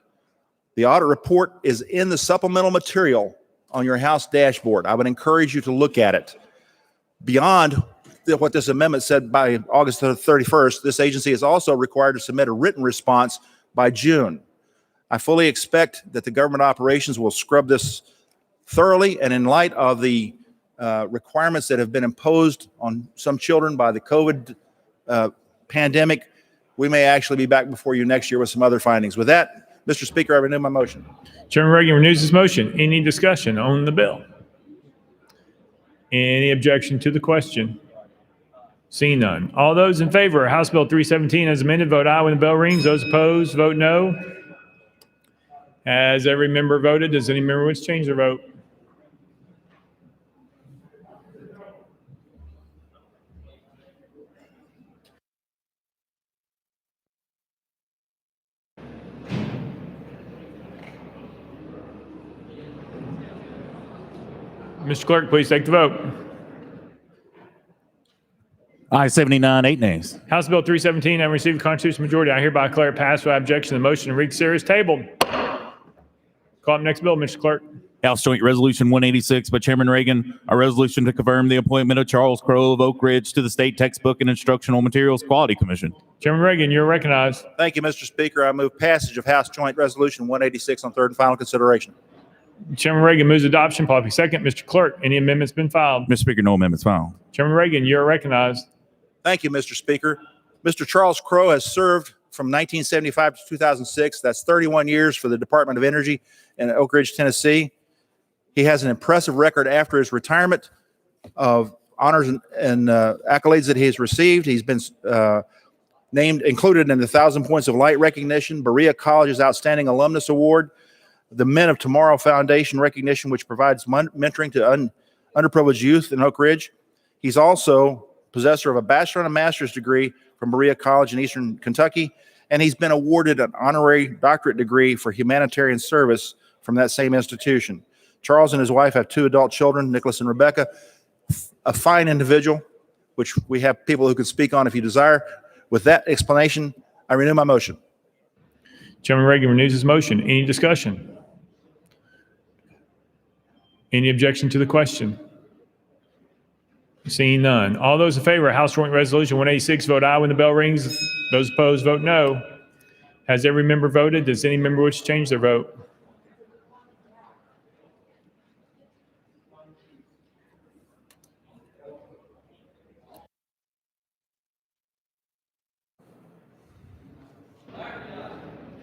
The audit report is in the supplemental material on your House dashboard. I would encourage you to look at it. Beyond what this amendment said by August 31st, this agency is also required to submit a written response by June. I fully expect that the government operations will scrub this thoroughly, and in light of the requirements that have been imposed on some children by the COVID pandemic, we may actually be back before you next year with some other findings. With that, Mr. Speaker, I renew my motion. Chairman Reagan renews his motion. Any discussion on the bill? Any objection to the question? Seeing none. All those in favor of House Bill 317 as amended, vote aye when the bell rings. Those opposed, vote no. Has every member voted? Does any member wish to change their vote? Mr. Clerk, please take the vote. Aye 79, 8 nays. House Bill 317, having received a constitutional majority, I hereby declare it passed without objection. The motion to reconsider is tabled. Call up next bill, Mr. Clerk. House Joint Resolution 186 by Chairman Reagan, a resolution to confirm the appointment of Charles Crow of Oak Ridge to the State Textbook and Instructional Materials Quality Commission. Chairman Reagan, you're recognized. Thank you, Mr. Speaker. I move passage of House Joint Resolution 186 on third and final consideration. Chairman Reagan moves adoption. Properly second. Mr. Clerk, any amendments been filed? Mr. Speaker, no amendments filed. Chairman Reagan, you're recognized. Thank you, Mr. Speaker. Mr. Charles Crow has served from 1975 to 2006. That's 31 years for the Department of Energy in Oak Ridge, Tennessee. He has an impressive record after his retirement of honors and accolades that he has received. He's been included in the 1,000 Points of Light recognition, Berea College's Outstanding Alumnus Award, the Men of Tomorrow Foundation recognition, which provides mentoring to underprivileged youth in Oak Ridge. He's also possessor of a bachelor and a master's degree from Berea College in Eastern Kentucky, and he's been awarded an honorary doctorate degree for humanitarian service from that same institution. Charles and his wife have 2 adult children, Nicholas and Rebecca, a fine individual, which we have people who can speak on if you desire. With that explanation, I renew my motion. Chairman Reagan renews his motion. Any discussion? Any objection to the question? Seeing none. All those in favor of House Joint Resolution 186, vote aye when the bell rings. Those opposed, vote no. Has every member voted? Does any member wish to change their vote?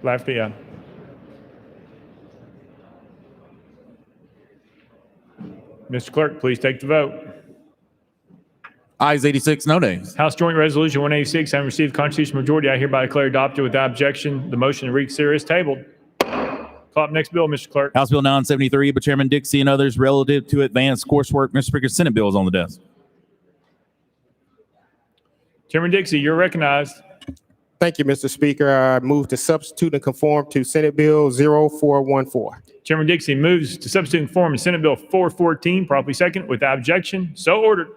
Lafayette. Mr. Clerk, please take the vote. Ayes 86, no nays. House Joint Resolution 186, having received constitutional majority, I hereby declare adopted without objection. The motion to reconsider is tabled. Call up next bill, Mr. Clerk. House Bill 973 by Chairman Dixie and others relative to advanced coursework. Mr. Speaker, Senate bill is on the desk. Chairman Dixie, you're recognized. Thank you, Mr. Speaker. I move to substitute and conform to Senate Bill 0414. Chairman Dixie moves to substitute and conform to Senate Bill 414, properly second, without objection. So ordered.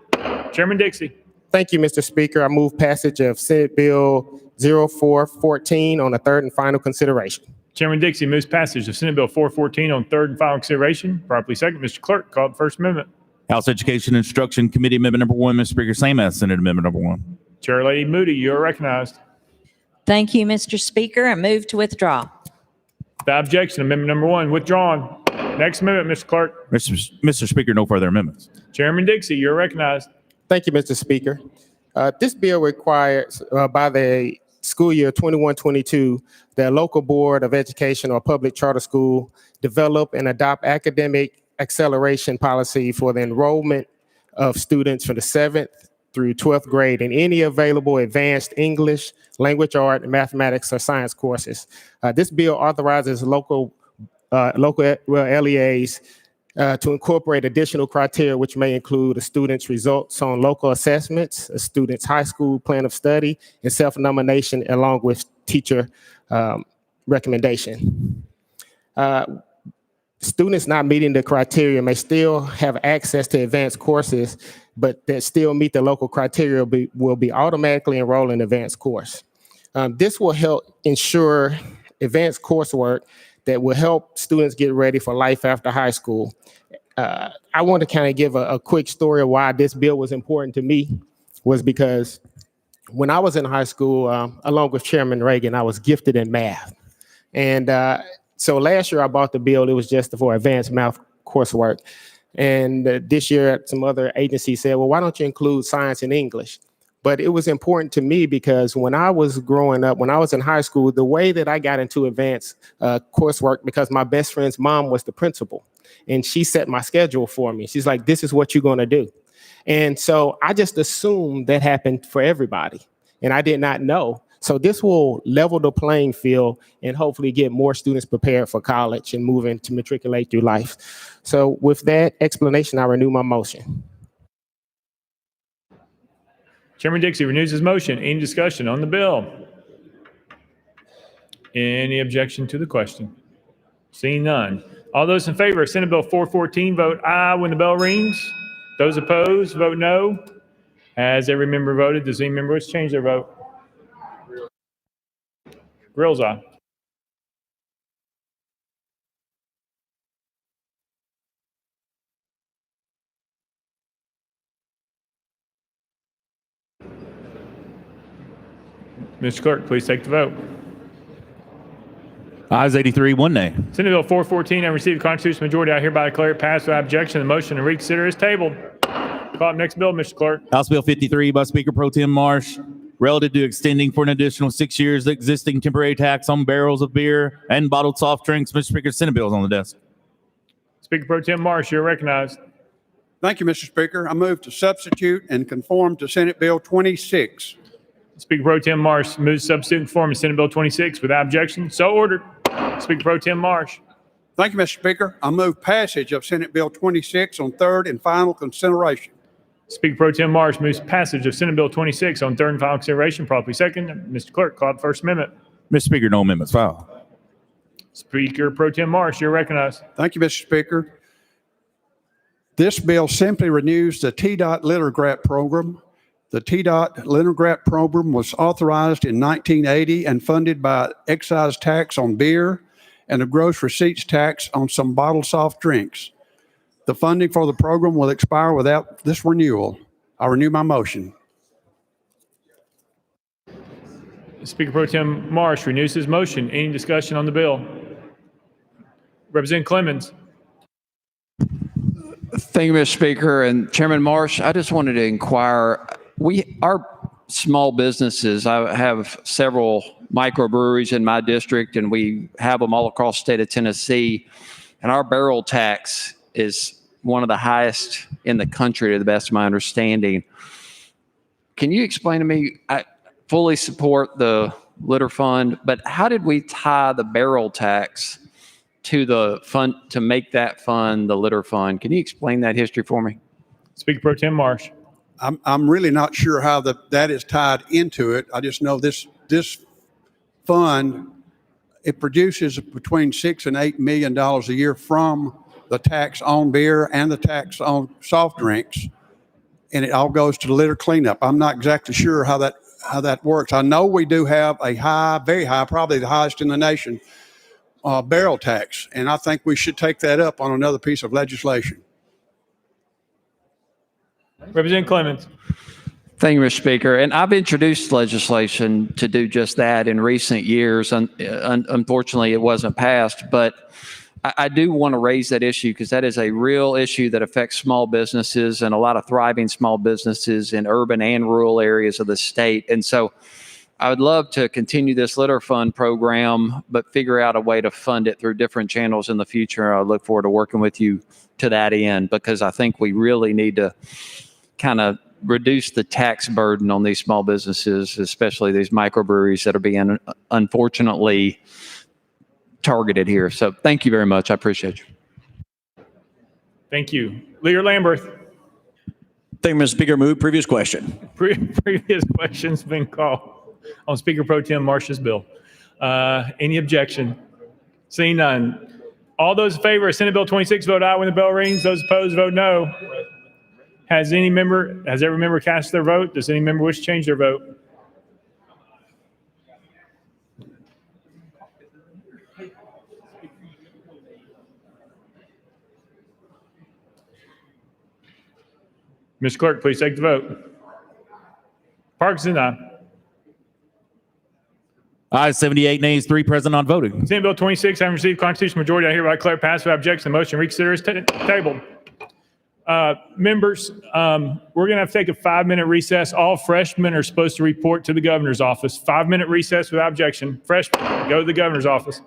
Chairman Dixie. Thank you, Mr. Speaker. I move passage of Senate Bill 0414 on the third and final consideration. Chairman Dixie moves passage of Senate Bill 414 on third and final consideration. Properly second. Mr. Clerk, call the First Amendment. House Education and Instruction Committee Amendment number 1, Mr. Speaker, same as Senate Amendment number 1. Chair Lady Moody, you're recognized. Thank you, Mr. Speaker. I move to withdraw. Without objection, Amendment number 1 withdrawn. Next amendment, Mr. Clerk. Mr. Speaker, no further amendments. Chairman Dixie, you're recognized. Thank you, Mr. Speaker. This bill requires by the school year 21-22, the local board of education or public charter school develop and adopt academic acceleration policy for the enrollment of students from the 7th through 12th grade in any available advanced English, language art, mathematics, or science courses. This bill authorizes local LEAs to incorporate additional criteria, which may include a student's results on local assessments, a student's high school plan of study, and self-nomination along with teacher recommendation. Students not meeting the criteria may still have access to advanced courses, but that still meet the local criteria will be automatically enrolled in advanced course. This will help ensure advanced coursework that will help students get ready for life after high school. I want to kind of give a quick story of why this bill was important to me, was because when I was in high school, along with Chairman Reagan, I was gifted in math. And so last year I bought the bill, it was just for advanced math coursework. And this year some other agency said, well, why don't you include science and English? But it was important to me because when I was growing up, when I was in high school, the way that I got into advanced coursework, because my best friend's mom was the principal and she set my schedule for me. She's like, this is what you're going to do. And so I just assumed that happened for everybody. And I did not know. So this will level the playing field and hopefully get more students prepared for college and moving to matriculate through life. So with that explanation, I renew my motion. Chairman Dixie renews his motion. Any discussion on the bill? Any objection to the question? Seeing none. All those in favor of Senate Bill 414, vote aye when the bell rings. Those opposed, vote no. Has every member voted? Does any member wish to change their vote? Grills aye. Mr. Clerk, please take the vote. Ayes 83, one nay. Senate Bill 414, and received a constitutional majority, I hereby declare it passed without objection. The motion to reconsider is tabled. Call up next bill, Mr. Clerk. House Bill 53 by Speaker Pro Tem Marsh, relative to extending for an additional 6 years the existing temporary tax on barrels of beer and bottled soft drinks. Mr. Speaker, Senate bill is on the desk. Speaker Pro Tem Marsh, you're recognized. Thank you, Mr. Speaker. I move to substitute and conform to Senate Bill 26. Speaker Pro Tem Marsh moves to substitute and conform to Senate Bill 26 without objection. So ordered. Speaker Pro Tem Marsh. Thank you, Mr. Speaker. I move passage of Senate Bill 26 on third and final consideration. Speaker Pro Tem Marsh moves passage of Senate Bill 26 on third and final consideration. Properly second. Mr. Clerk, call up First Amendment. Mr. Speaker, no amendments filed. Speaker Pro Tem Marsh, you're recognized. Thank you, Mr. Speaker. This bill simply renews the TDOT litter grant program. The TDOT litter grant program was authorized in 1980 and funded by excise tax on beer and a gross receipts tax on some bottled soft drinks. The funding for the program will expire without this renewal. I renew my motion. Speaker Pro Tem Marsh renews his motion. Any discussion on the bill? Representative Clemens. Thank you, Mr. Speaker. And Chairman Marsh, I just wanted to inquire, our small businesses, I have several microbreweries in my district, and we have them all across the state of Tennessee. And our barrel tax is one of the highest in the country, to the best of my understanding. Can you explain to me, I fully support the litter fund, but how did we tie the barrel tax to the fund, to make that fund the litter fund? Can you explain that history for me? Speaker Pro Tem Marsh. I'm really not sure how that is tied into it. I just know this fund, it produces between $6 and $8 million a year from the tax on beer and the tax on soft drinks, and it all goes to the litter cleanup. I'm not exactly sure how that works. I know we do have a high, very high, probably the highest in the nation, barrel tax, and I think we should take that up on another piece of legislation. Representative Clemens. Thank you, Mr. Speaker. And I've introduced legislation to do just that in recent years. Unfortunately, it wasn't passed, but I do want to raise that issue because that is a real issue that affects small businesses and a lot of thriving small businesses in urban and rural areas of the state. And so I would love to continue this litter fund program, but figure out a way to fund it through different channels in the future. I look forward to working with you to that end because I think we really need to kind of reduce the tax burden on these small businesses, especially these microbreweries that are being unfortunately targeted here. So thank you very much. I appreciate you. Thank you. Leader Lamberth. Thank you, Mr. Speaker. Move previous question. Previous question's been called on Speaker Pro Tem Marsh's bill. Any objection? Seeing none. All those in favor of Senate Bill 26 vote aye when the bell rings. Those opposed vote no. Has every member cast their vote? Does any member wish to change their vote? Mr. Clerk, please take the vote. Parkinson, aye. Ayes 78, nays 3, present not voting. Senate Bill 26, having received constitutional majority, I hereby declare passed without objection. The motion to reconsider is tabled. Members, we're going to have to take a 5-minute recess. All freshmen are supposed to report to the governor's office. 5-minute recess without objection. Freshmen, go to the governor's office.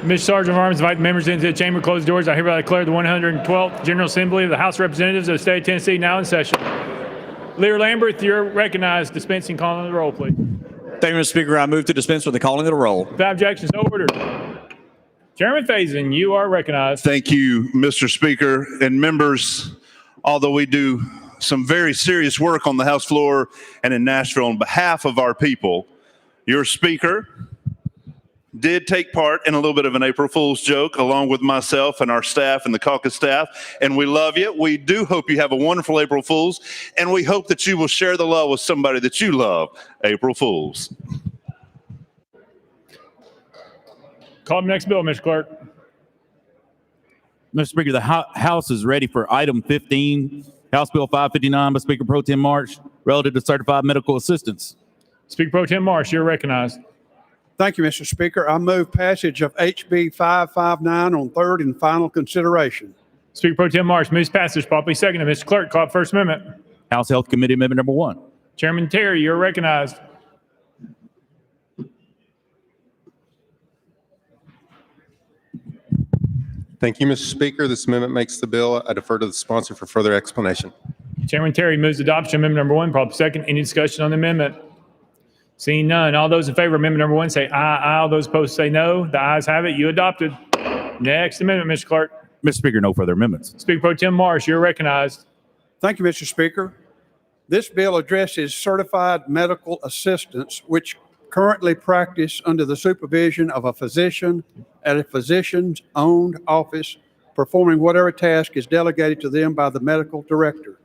Mr. Sergeant of Arms, invite the members into the chamber. Close the doors. I hereby declare the 112th General Assembly of the House of Representatives of the State of Tennessee now in session. Leader Lamberth, you're recognized. Dispensing calling of the roll, please. Thank you, Mr. Speaker. I move to dispense with the calling of the roll. Without objection, so ordered. Chairman Faison, you are recognized. Thank you, Mr. Speaker. And members, although we do some very serious work on the House floor and in Nashville on behalf of our people, your Speaker did take part in a little bit of an April Fool's joke along with myself and our staff and the caucus staff. And we love you. We do hope you have a wonderful April Fool's. And we hope that you will share the love with somebody that you love. April Fool's. Call the next bill, Mr. Clerk. Mr. Speaker, the House is ready for item 15, House Bill 559 by Speaker Pro Tem Marsh, relative to certified medical assistance. Speaker Pro Tem Marsh, you're recognized. Thank you, Mr. Speaker. I move passage of HB 559 on third and final consideration. Speaker Pro Tem Marsh moves passage, properly seconded. Mr. Clerk, call First Amendment. House Health Committee Amendment number 1. Chairman Terry, you're recognized. Thank you, Mr. Speaker. This amendment makes the bill. I defer to the sponsor for further explanation. Chairman Terry moves adoption of amendment number 1, properly second. Any discussion on the amendment? Seeing none, all those in favor of amendment number 1 say aye. Aye. All those opposed say no. The ayes have it. You adopted. Next amendment, Mr. Clerk. Mr. Speaker, no further amendments. Speaker Pro Tem Marsh, you're recognized. Thank you, Mr. Speaker. This bill addresses certified medical assistants, which currently practice under the supervision of a physician at a physician's owned office, performing whatever task is delegated to them by the medical director.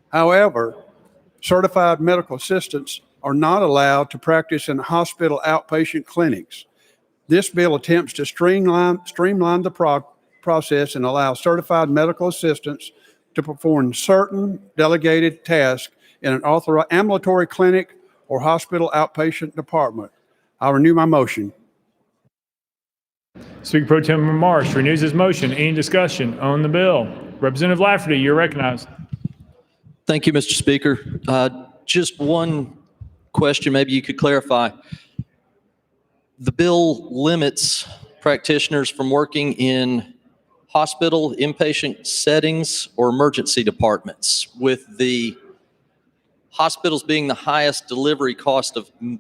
However, certified medical assistants are not allowed to practice in hospital outpatient clinics. This bill attempts to streamline the process and allow certified medical assistants to perform certain delegated tasks in an authorized ambulatory clinic or hospital outpatient department. I'll renew my motion. Speaker Pro Tem Marsh renews his motion. Any discussion on the bill? Representative Lafferty, you're recognized. Thank you, Mr. Speaker. Just one question, maybe you could clarify. The bill limits practitioners from working in hospital, inpatient settings, or emergency departments, with the hospitals being the highest delivery cost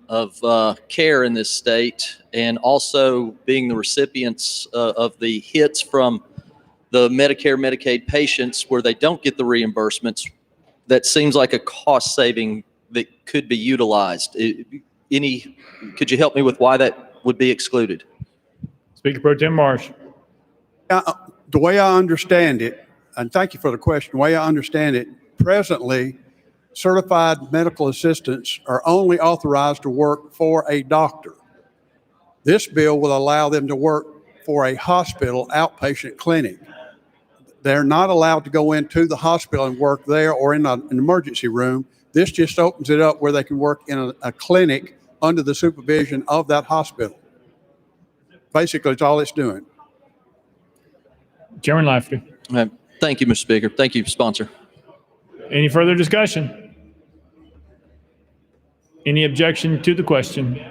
of care in this state, and also being the recipients of the hits from the Medicare, Medicaid patients where they don't get the reimbursements. That seems like a cost saving that could be utilized. Could you help me with why that would be excluded? Speaker Pro Tem Marsh. The way I understand it, and thank you for the question, the way I understand it, presently, certified medical assistants are only authorized to work for a doctor. This bill will allow them to work for a hospital outpatient clinic. They're not allowed to go into the hospital and work there or in an emergency room. This just opens it up where they can work in a clinic under the supervision of that hospital. Basically, it's all it's doing. Chairman Lafferty. Thank you, Mr. Speaker. Thank you, sponsor. Any further discussion? Any objection to the question?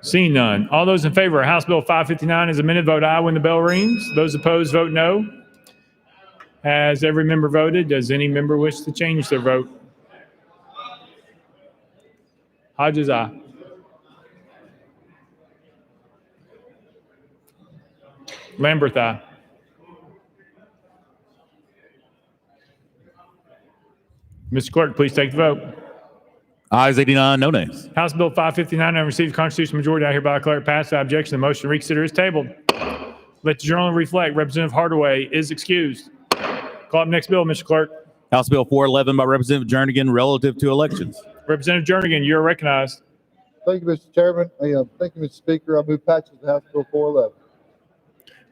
Seeing none. All those in favor of House Bill 559 as amended, vote aye when the bell rings. Those opposed, vote no. Has every member voted? Does any member wish to change their vote? Hodges, aye. Lamberth, aye. Mr. Clerk, please take the vote. Ayes 89, no nays. House Bill 559 having received constitutional majority, I hereby declare it passed. Without objection, the motion to reconsider is tabled. Let the journal reflect Representative Hardaway is excused. Call up next bill, Mr. Clerk. House Bill 411 by Representative Jernigan, relative to elections. Representative Jernigan, you're recognized. Thank you, Mr. Chairman. Thank you, Mr. Speaker. I move passage of House Bill 411.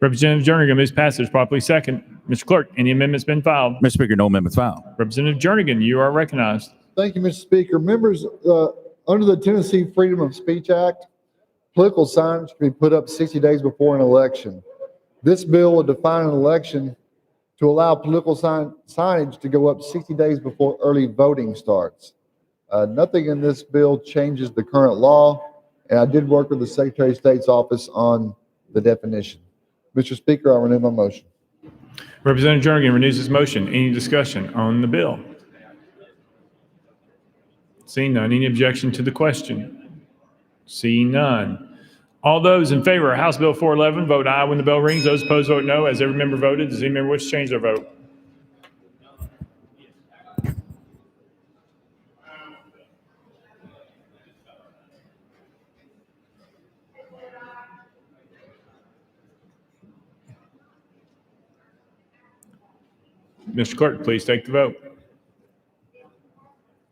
Representative Jernigan moves passage, properly second. Mr. Clerk, any amendments been filed? Mr. Speaker, no amendments filed. Representative Jernigan, you are recognized. Thank you, Mr. Speaker. Members, under the Tennessee Freedom of Speech Act, political signs can be put up 60 days before an election. This bill will define an election to allow political signage to go up 60 days before early voting starts. Nothing in this bill changes the current law, and I did work with the Secretary of State's office on the definition. Mr. Speaker, I renew my motion. Representative Jernigan renews his motion. Any discussion on the bill? Seeing none. Any objection to the question? Seeing none. All those in favor of House Bill 411, vote aye when the bell rings. Those opposed, vote no. As every member voted, does any member wish to change their vote? Mr. Clerk, please take the vote.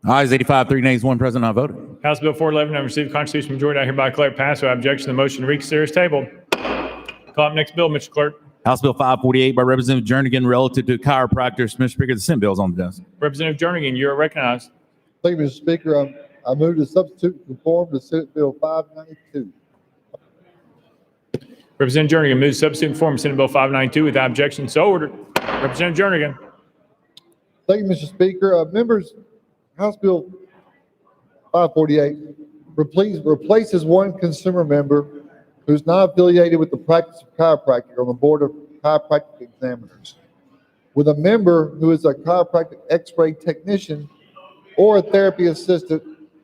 Ayes 85, 3 nays, 1 present, not voted. House Bill 411, having received a constitutional majority, I hereby declare it passed. Without objection, the motion to reconsider is tabled. Call up next bill, Mr. Clerk. House Bill 548 by Representative Jernigan relative to chiropractors. Mr. Speaker, the Senate bill is on the desk. Representative Jernigan, you are recognized. Thank you, Mr. Speaker. I move to substitute and conform to Senate Bill 592. Representative Jernigan moves substitute and conform to Senate Bill 592 without objection. So ordered. Representative Jernigan. Thank you, Mr. Speaker. Members, House Bill 548 replaces one consumer member who's not affiliated with the practice of chiropractic on the Board of Chiropractic Examiners with a member who is a chiropractic x-ray technician or a therapy assistant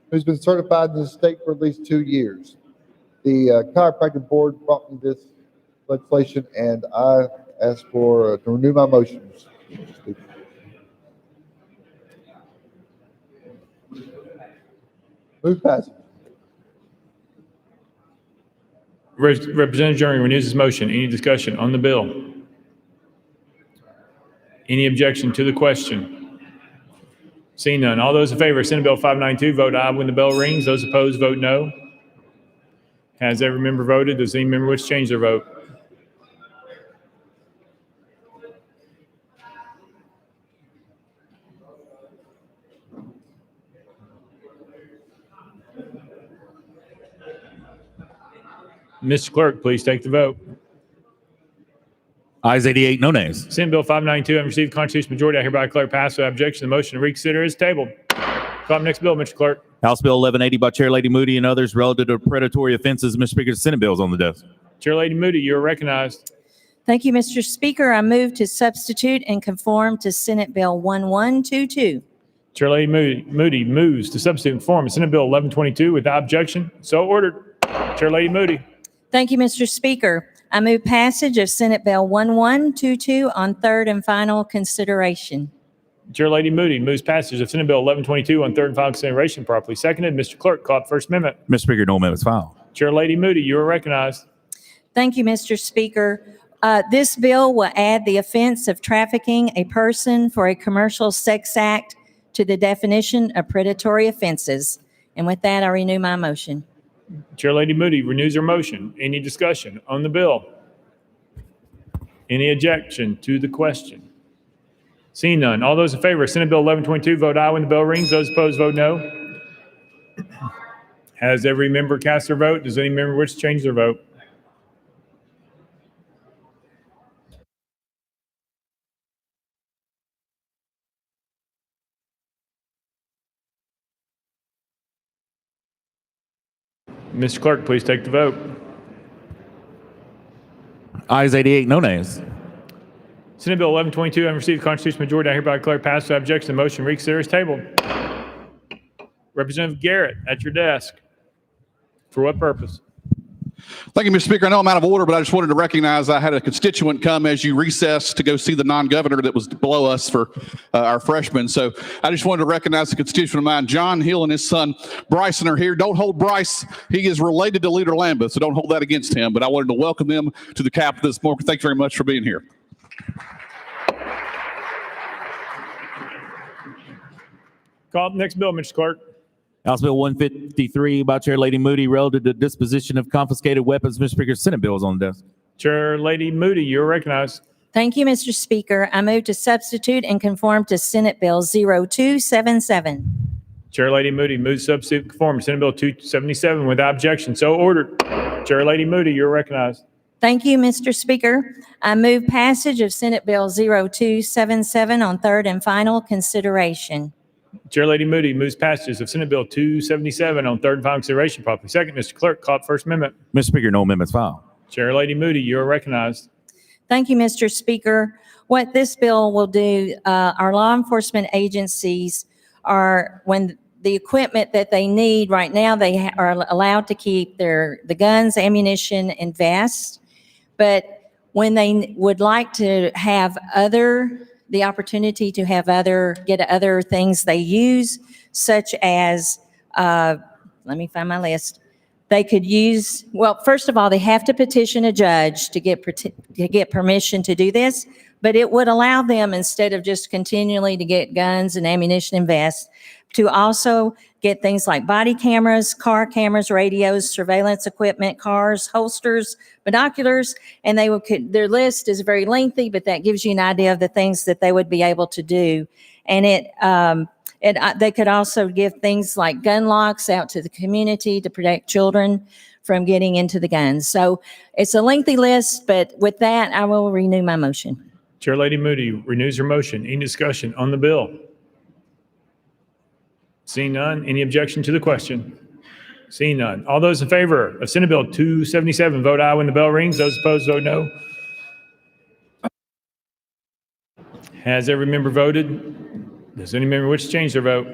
who's been certified in the state for at least 2 years. The chiropractic board brought me this legislation, and I ask for to renew my motion, Mr. Speaker. Move passage. Representative Jernigan renews his motion. Any discussion on the bill? Any objection to the question? Seeing none. All those in favor of Senate Bill 592, vote aye when the bell rings. Those opposed, vote no. Has every member voted? Does any member wish to change their vote? Mr. Clerk, please take the vote. Ayes 88, no nays. Senate Bill 592, having received constitutional majority, I hereby declare passed. Without objection, the motion to reconsider is tabled. Call up next bill, Mr. Clerk. House Bill 1180 by Chair Lady Moody and others relative to predatory offenses. Mr. Speaker, the Senate bill is on the desk. Chair Lady Moody, you are recognized. Thank you, Mr. Speaker. I move to substitute and conform to Senate Bill 1122. Chair Lady Moody moves to substitute and conform to Senate Bill 1122 without objection. So ordered. Chair Lady Moody. Thank you, Mr. Speaker. I move passage of Senate Bill 1122 on third and final consideration. Chair Lady Moody moves passage of Senate Bill 1122 on third and final consideration. Properly seconded. Mr. Clerk, call up First Amendment. Mr. Speaker, no amendments filed. Chair Lady Moody, you are recognized. Thank you, Mr. Speaker. This bill will add the offense of trafficking a person for a commercial sex act to the definition of predatory offenses. And with that, I renew my motion. Chair Lady Moody renews her motion. Any discussion on the bill? Any objection to the question? Seeing none. All those in favor of Senate Bill 1122, vote aye when the bell rings. Those opposed, vote no. Has every member cast their vote? Does any member wish to change their vote? Mr. Clerk, please take the vote. Ayes 88, no nays. Senate Bill 1122, having received a constitutional majority, I hereby declare passed. Without objection, the motion to reconsider is tabled. Representative Garrett, at your desk. For what purpose? Thank you, Mr. Speaker. I know I'm out of order, but I just wanted to recognize I had a constituent come as you recessed to go see the non-governor that was below us for our freshmen. So I just wanted to recognize the constituent of mine. John Hill and his son Bryson are here. Don't hold Bryce. He is related to Leader Lambeth, so don't hold that against him. But I wanted to welcome them to the Capitol this morning. Thank you very much for being here. Call up next bill, Mr. Clerk. House Bill 153 by Chair Lady Moody relative to disposition of confiscated weapons. Mr. Speaker, Senate bill is on the desk. Chair Lady Moody, you're recognized. Thank you, Mr. Speaker. I move to substitute and conform to Senate Bill 0277. Chair Lady Moody moves substitute conform to Senate Bill 277 without objection. So ordered. Chair Lady Moody, you're recognized. Thank you, Mr. Speaker. I move passage of Senate Bill 0277 on third and final consideration. Chair Lady Moody moves passages of Senate Bill 277 on third and final consideration. Properly second. Mr. Clerk, call up First Amendment. Mr. Speaker, no amendments filed. Chair Lady Moody, you are recognized. Thank you, Mr. Speaker. What this bill will do, our law enforcement agencies are, when the equipment that they need right now, they are allowed to keep the guns, ammunition, and vests. But when they would like to have the opportunity to have get other things they use, such as, let me find my list. They could use, well, first of all, they have to petition a judge to get permission to do this, but it would allow them, instead of just continually to get guns and ammunition and vests, to also get things like body cameras, car cameras, radios, surveillance equipment, cars, holsters, binoculars, and their list is very lengthy, but that gives you an idea of the things that they would be able to do. And they could also give things like gun locks out to the community to protect children from getting into the guns. So it's a lengthy list, but with that, I will renew my motion. Chair Lady Moody renews her motion. Any discussion on the bill? Seeing none, any objection to the question? Seeing none. All those in favor of Senate Bill 277, vote aye when the bell rings. Those opposed, vote no. Has every member voted? Does any member wish to change their vote?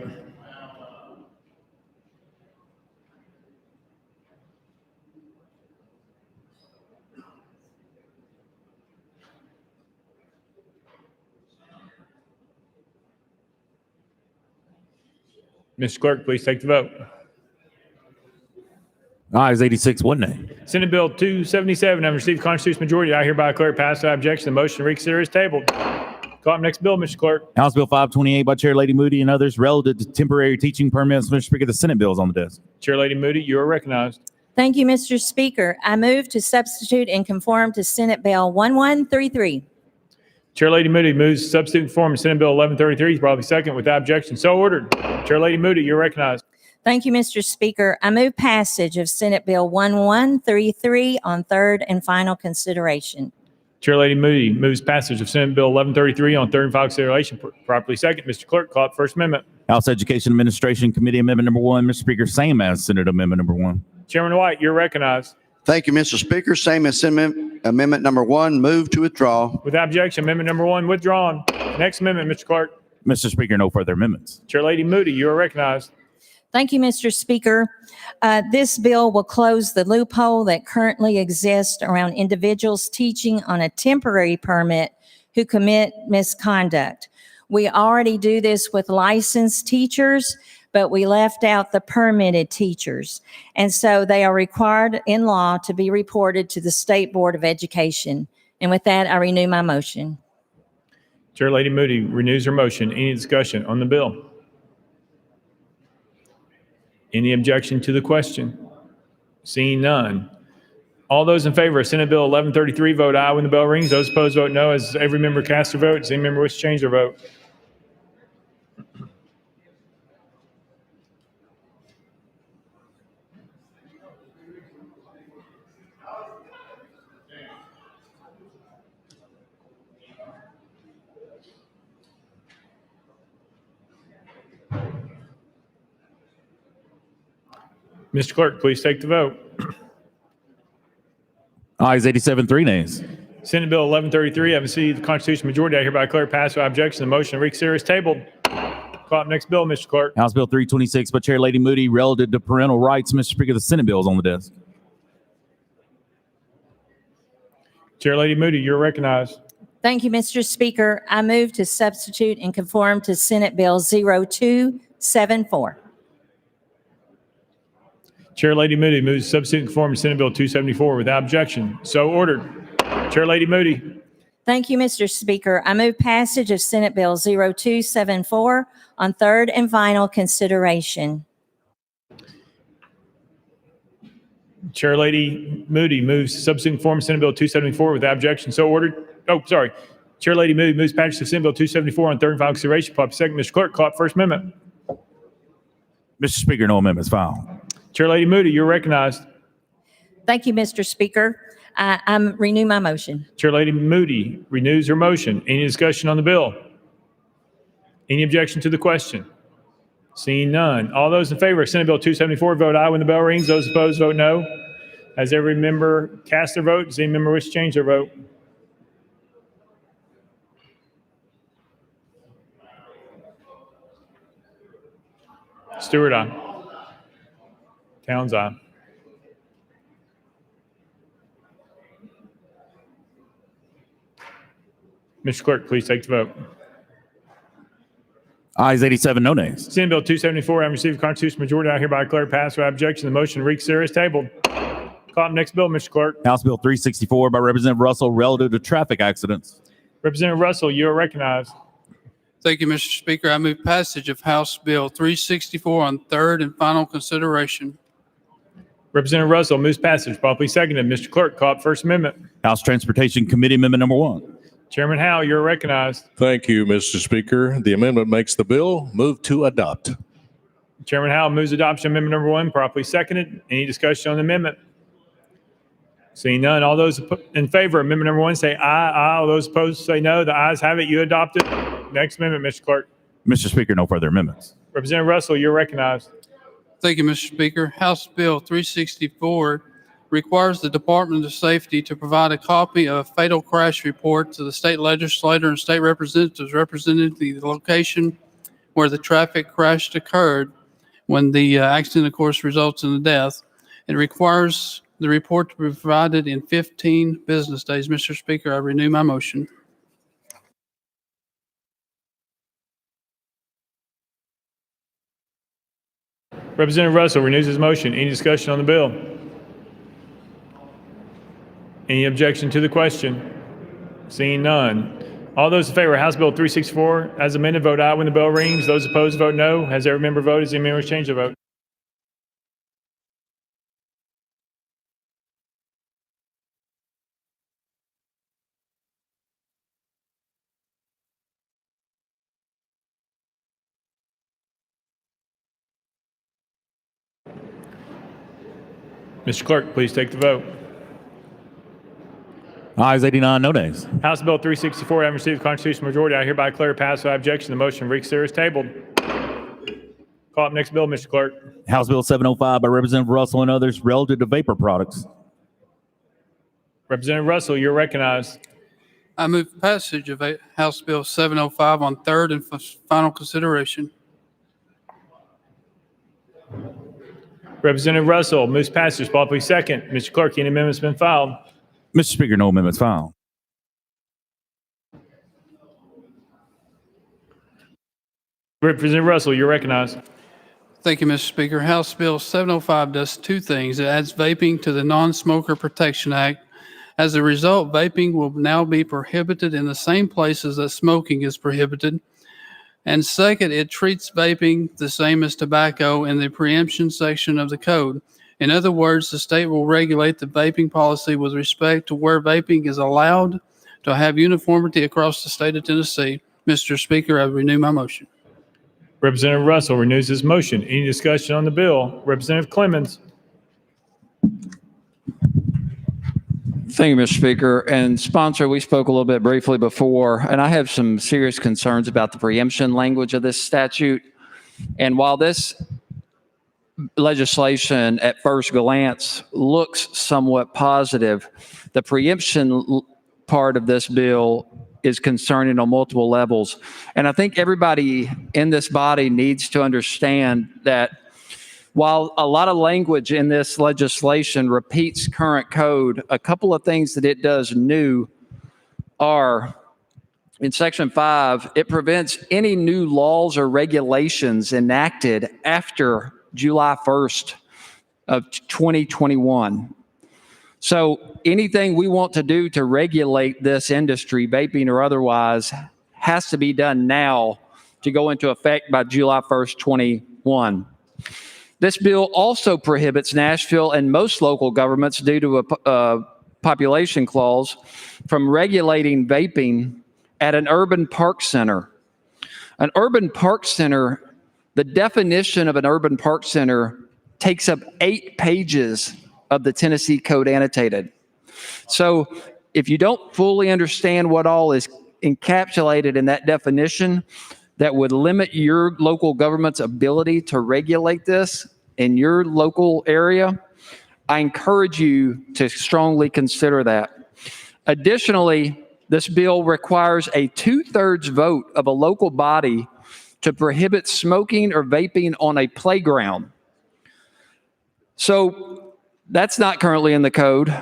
Mr. Clerk, please take the vote. Ayes 86, one nay. Senate Bill 277, having received constitutional majority, I hereby declare it passed without objection. The motion to reconsider is tabled. Call up next bill, Mr. Clerk. House Bill 528 by Chair Lady Moody and others relative to temporary teaching permits. Mr. Speaker, the Senate bill is on the desk. Chair Lady Moody, you are recognized. Thank you, Mr. Speaker. I move to substitute and conform to Senate Bill 1133. Chair Lady Moody moves to substitute and conform to Senate Bill 1133. Probably second without objection. So ordered. Chair Lady Moody, you're recognized. Thank you, Mr. Speaker. I move passage of Senate Bill 1133 on third and final consideration. Chair Lady Moody moves passage of Senate Bill 1133 on third and final consideration. Properly second. Mr. Clerk, call up First Amendment. House Education Administration Committee Amendment number 1. Mr. Speaker, same as Senate Amendment number 1. Chairman White, you're recognized. Thank you, Mr. Speaker. Same as amendment number 1, move to withdraw. Without objection, amendment number 1 withdrawn. Next amendment, Mr. Clerk. Mr. Speaker, no further amendments. Chair Lady Moody, you are recognized. Thank you, Mr. Speaker. This bill will close the loophole that currently exists around individuals teaching on a temporary permit who commit misconduct. We already do this with licensed teachers, but we left out the permitted teachers. And so they are required in law to be reported to the State Board of Education. And with that, I renew my motion. Chair Lady Moody renews her motion. Any discussion on the bill? Any objection to the question? Seeing none. All those in favor of Senate Bill 1133, vote aye when the bell rings. Those opposed, vote no. As every member casts their vote, does any member wish to change their vote? Mr. Clerk, please take the vote. Ayes 87, 3 nays. Senate Bill 1133, having received the constitutional majority, I hereby declare passed without objection. The motion to reconsider is tabled. Call up next bill, Mr. Clerk. House Bill 326 by Chair Lady Moody relative to parental rights. Mr. Speaker, the Senate bill is on the desk. Chair Lady Moody, you're recognized. Thank you, Mr. Speaker. I move to substitute and conform to Senate Bill 0274. Chair Lady Moody moves to substitute and conform to Senate Bill 274 without objection. So ordered. Chair Lady Moody. Thank you, Mr. Speaker. I move passage of Senate Bill 0274 on third and final consideration. Chair Lady Moody moves to substitute and conform to Senate Bill 274 without objection. So ordered. Oh, sorry. Chair Lady Moody moves passage of Senate Bill 274 on third and final consideration. Pop second. Mr. Clerk, call up First Amendment. Mr. Speaker, no amendments filed. Chair Lady Moody, you're recognized. Thank you, Mr. Speaker. I renew my motion. Chair Lady Moody renews her motion. Any discussion on the bill? Any objection to the question? Seeing none. All those in favor of Senate Bill 274, vote aye when the bell rings. Those opposed, vote no. Has every member cast their vote? Does any member wish to change their vote? Stewart, aye. Towns, aye. Mr. Clerk, please take the vote. Ayes 87, no nays. Senate Bill 274, having received a constitutional majority, I hereby declare passed without objection. The motion to reconsider is tabled. Call up next bill, Mr. Clerk. House Bill 364 by Representative Russell relative to traffic accidents. Representative Russell, you are recognized. Thank you, Mr. Speaker. I move passage of House Bill 364 on third and final consideration. Representative Russell moves passage, properly seconded. Mr. Clerk, call up First Amendment. House Transportation Committee Amendment Number 1. Chairman Howe, you're recognized. Thank you, Mr. Speaker. The amendment makes the bill. Move to adopt. Chairman Howe moves adoption amendment number 1, properly seconded. Any discussion on the amendment? Seeing none, all those in favor of amendment number 1 say aye. Aye. All those opposed say no. The ayes have it. You adopted. Next amendment, Mr. Clerk. Mr. Speaker, no further amendments. Representative Russell, you're recognized. Thank you, Mr. Speaker. House Bill 364 requires the Department of Safety to provide a copy of a fatal crash report to the state legislator and state representatives representing the location where the traffic crash occurred when the accident, of course, results in the death. It requires the report to be provided in 15 business days. Mr. Speaker, I renew my motion. Representative Russell renews his motion. Any discussion on the bill? Any objection to the question? Seeing none. All those in favor of House Bill 364 as amended, vote aye when the bell rings. Those opposed, vote no. Has every member voted? Has any member changed their vote? Mr. Clerk, please take the vote. Ayes 89, no nays. House Bill 364, having received a constitutional majority, I hereby declare it passed without objection. The motion to reconsider is tabled. Call up next bill, Mr. Clerk. House Bill 705 by Representative Russell and others relative to vapor products. Representative Russell, you're recognized. I move passage of House Bill 705 on third and final consideration. Representative Russell moves passage, properly second. Mr. Clerk, any amendments been filed? Mr. Speaker, no amendments filed. Representative Russell, you're recognized. Thank you, Mr. Speaker. House Bill 705 does two things. It adds vaping to the Non-Smoker Protection Act. As a result, vaping will now be prohibited in the same places that smoking is prohibited. And second, it treats vaping the same as tobacco in the preemption section of the code. In other words, the state will regulate the vaping policy with respect to where vaping is allowed to have uniformity across the state of Tennessee. Mr. Speaker, I renew my motion. Representative Russell renews his motion. Any discussion on the bill? Representative Clemens. Thank you, Mr. Speaker. And sponsor, we spoke a little bit briefly before, and I have some serious concerns about the preemption language of this statute. And while this legislation at first glance looks somewhat positive, the preemption part of this bill is concerning on multiple levels. And I think everybody in this body needs to understand that while a lot of language in this legislation repeats current code, a couple of things that it does new are in Section 5, it prevents any new laws or regulations enacted after July 1st of 2021. So anything we want to do to regulate this industry, vaping or otherwise, has to be done now to go into effect by July 1st, 21. This bill also prohibits Nashville and most local governments, due to a population clause, from regulating vaping at an urban park center. An urban park center, the definition of an urban park center takes up 8 pages of the Tennessee Code annotated. So if you don't fully understand what all is encapsulated in that definition, that would limit your local government's ability to regulate this in your local area, I encourage you to strongly consider that. Additionally, this bill requires a 2/3 vote of a local body to prohibit smoking or vaping on a playground. So that's not currently in the code,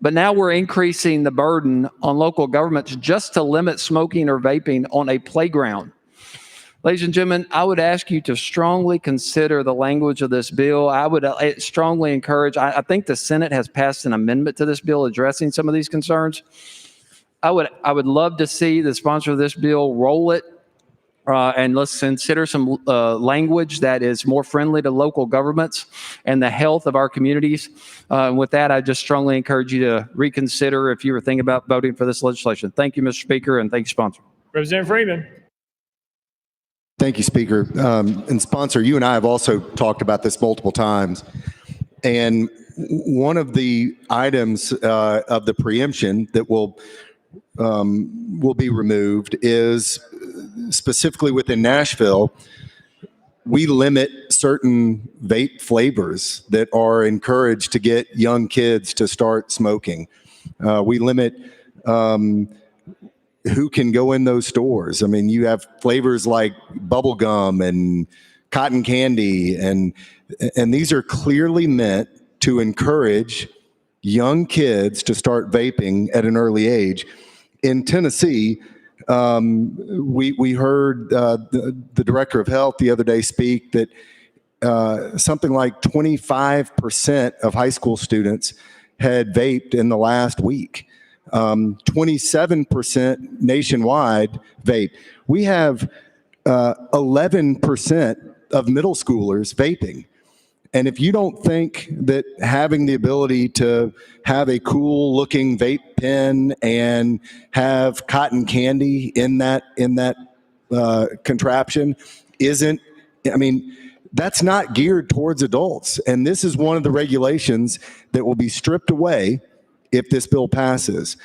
but now we're increasing the burden on local governments just to limit smoking or vaping on a playground. Ladies and gentlemen, I would ask you to strongly consider the language of this bill. I would strongly encourage, I think the Senate has passed an amendment to this bill addressing some of these concerns. I would love to see the sponsor of this bill roll it, and let's consider some language that is more friendly to local governments and the health of our communities. With that, I just strongly encourage you to reconsider if you were thinking about voting for this legislation. Thank you, Mr. Speaker, and thank you, sponsor. Representative Freeman. Thank you, Speaker. And sponsor, you and I have also talked about this multiple times. And one of the items of the preemption that will be removed is specifically within Nashville, we limit certain vape flavors that are encouraged to get young kids to start smoking. We limit who can go in those stores. I mean, you have flavors like bubble gum and cotton candy, and these are clearly meant to encourage young kids to start vaping at an early age. In Tennessee, we heard the director of health the other day speak that something like 25% of high school students had vaped in the last week. 27% nationwide vape. We have 11% of middle schoolers vaping. And if you don't think that having the ability to have a cool looking vape pen and have cotton candy in that contraption isn't, I mean, that's not geared towards adults. And this is one of the regulations that will be stripped away if this bill passes.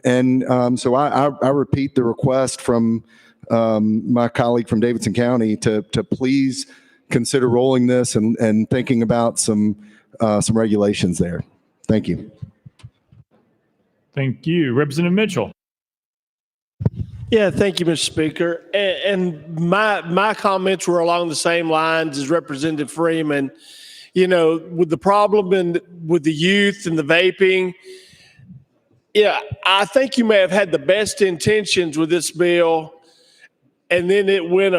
And so I repeat the request from my colleague from Davidson County to please consider rolling this and thinking about some regulations there. Thank you. Thank you. Representative Mitchell. Yeah, thank you, Mr. Speaker. And my comments were along the same lines as Representative Freeman. You know, with the problem with the youth and the vaping, yeah, I think you may have had the best intentions with this bill, and then it went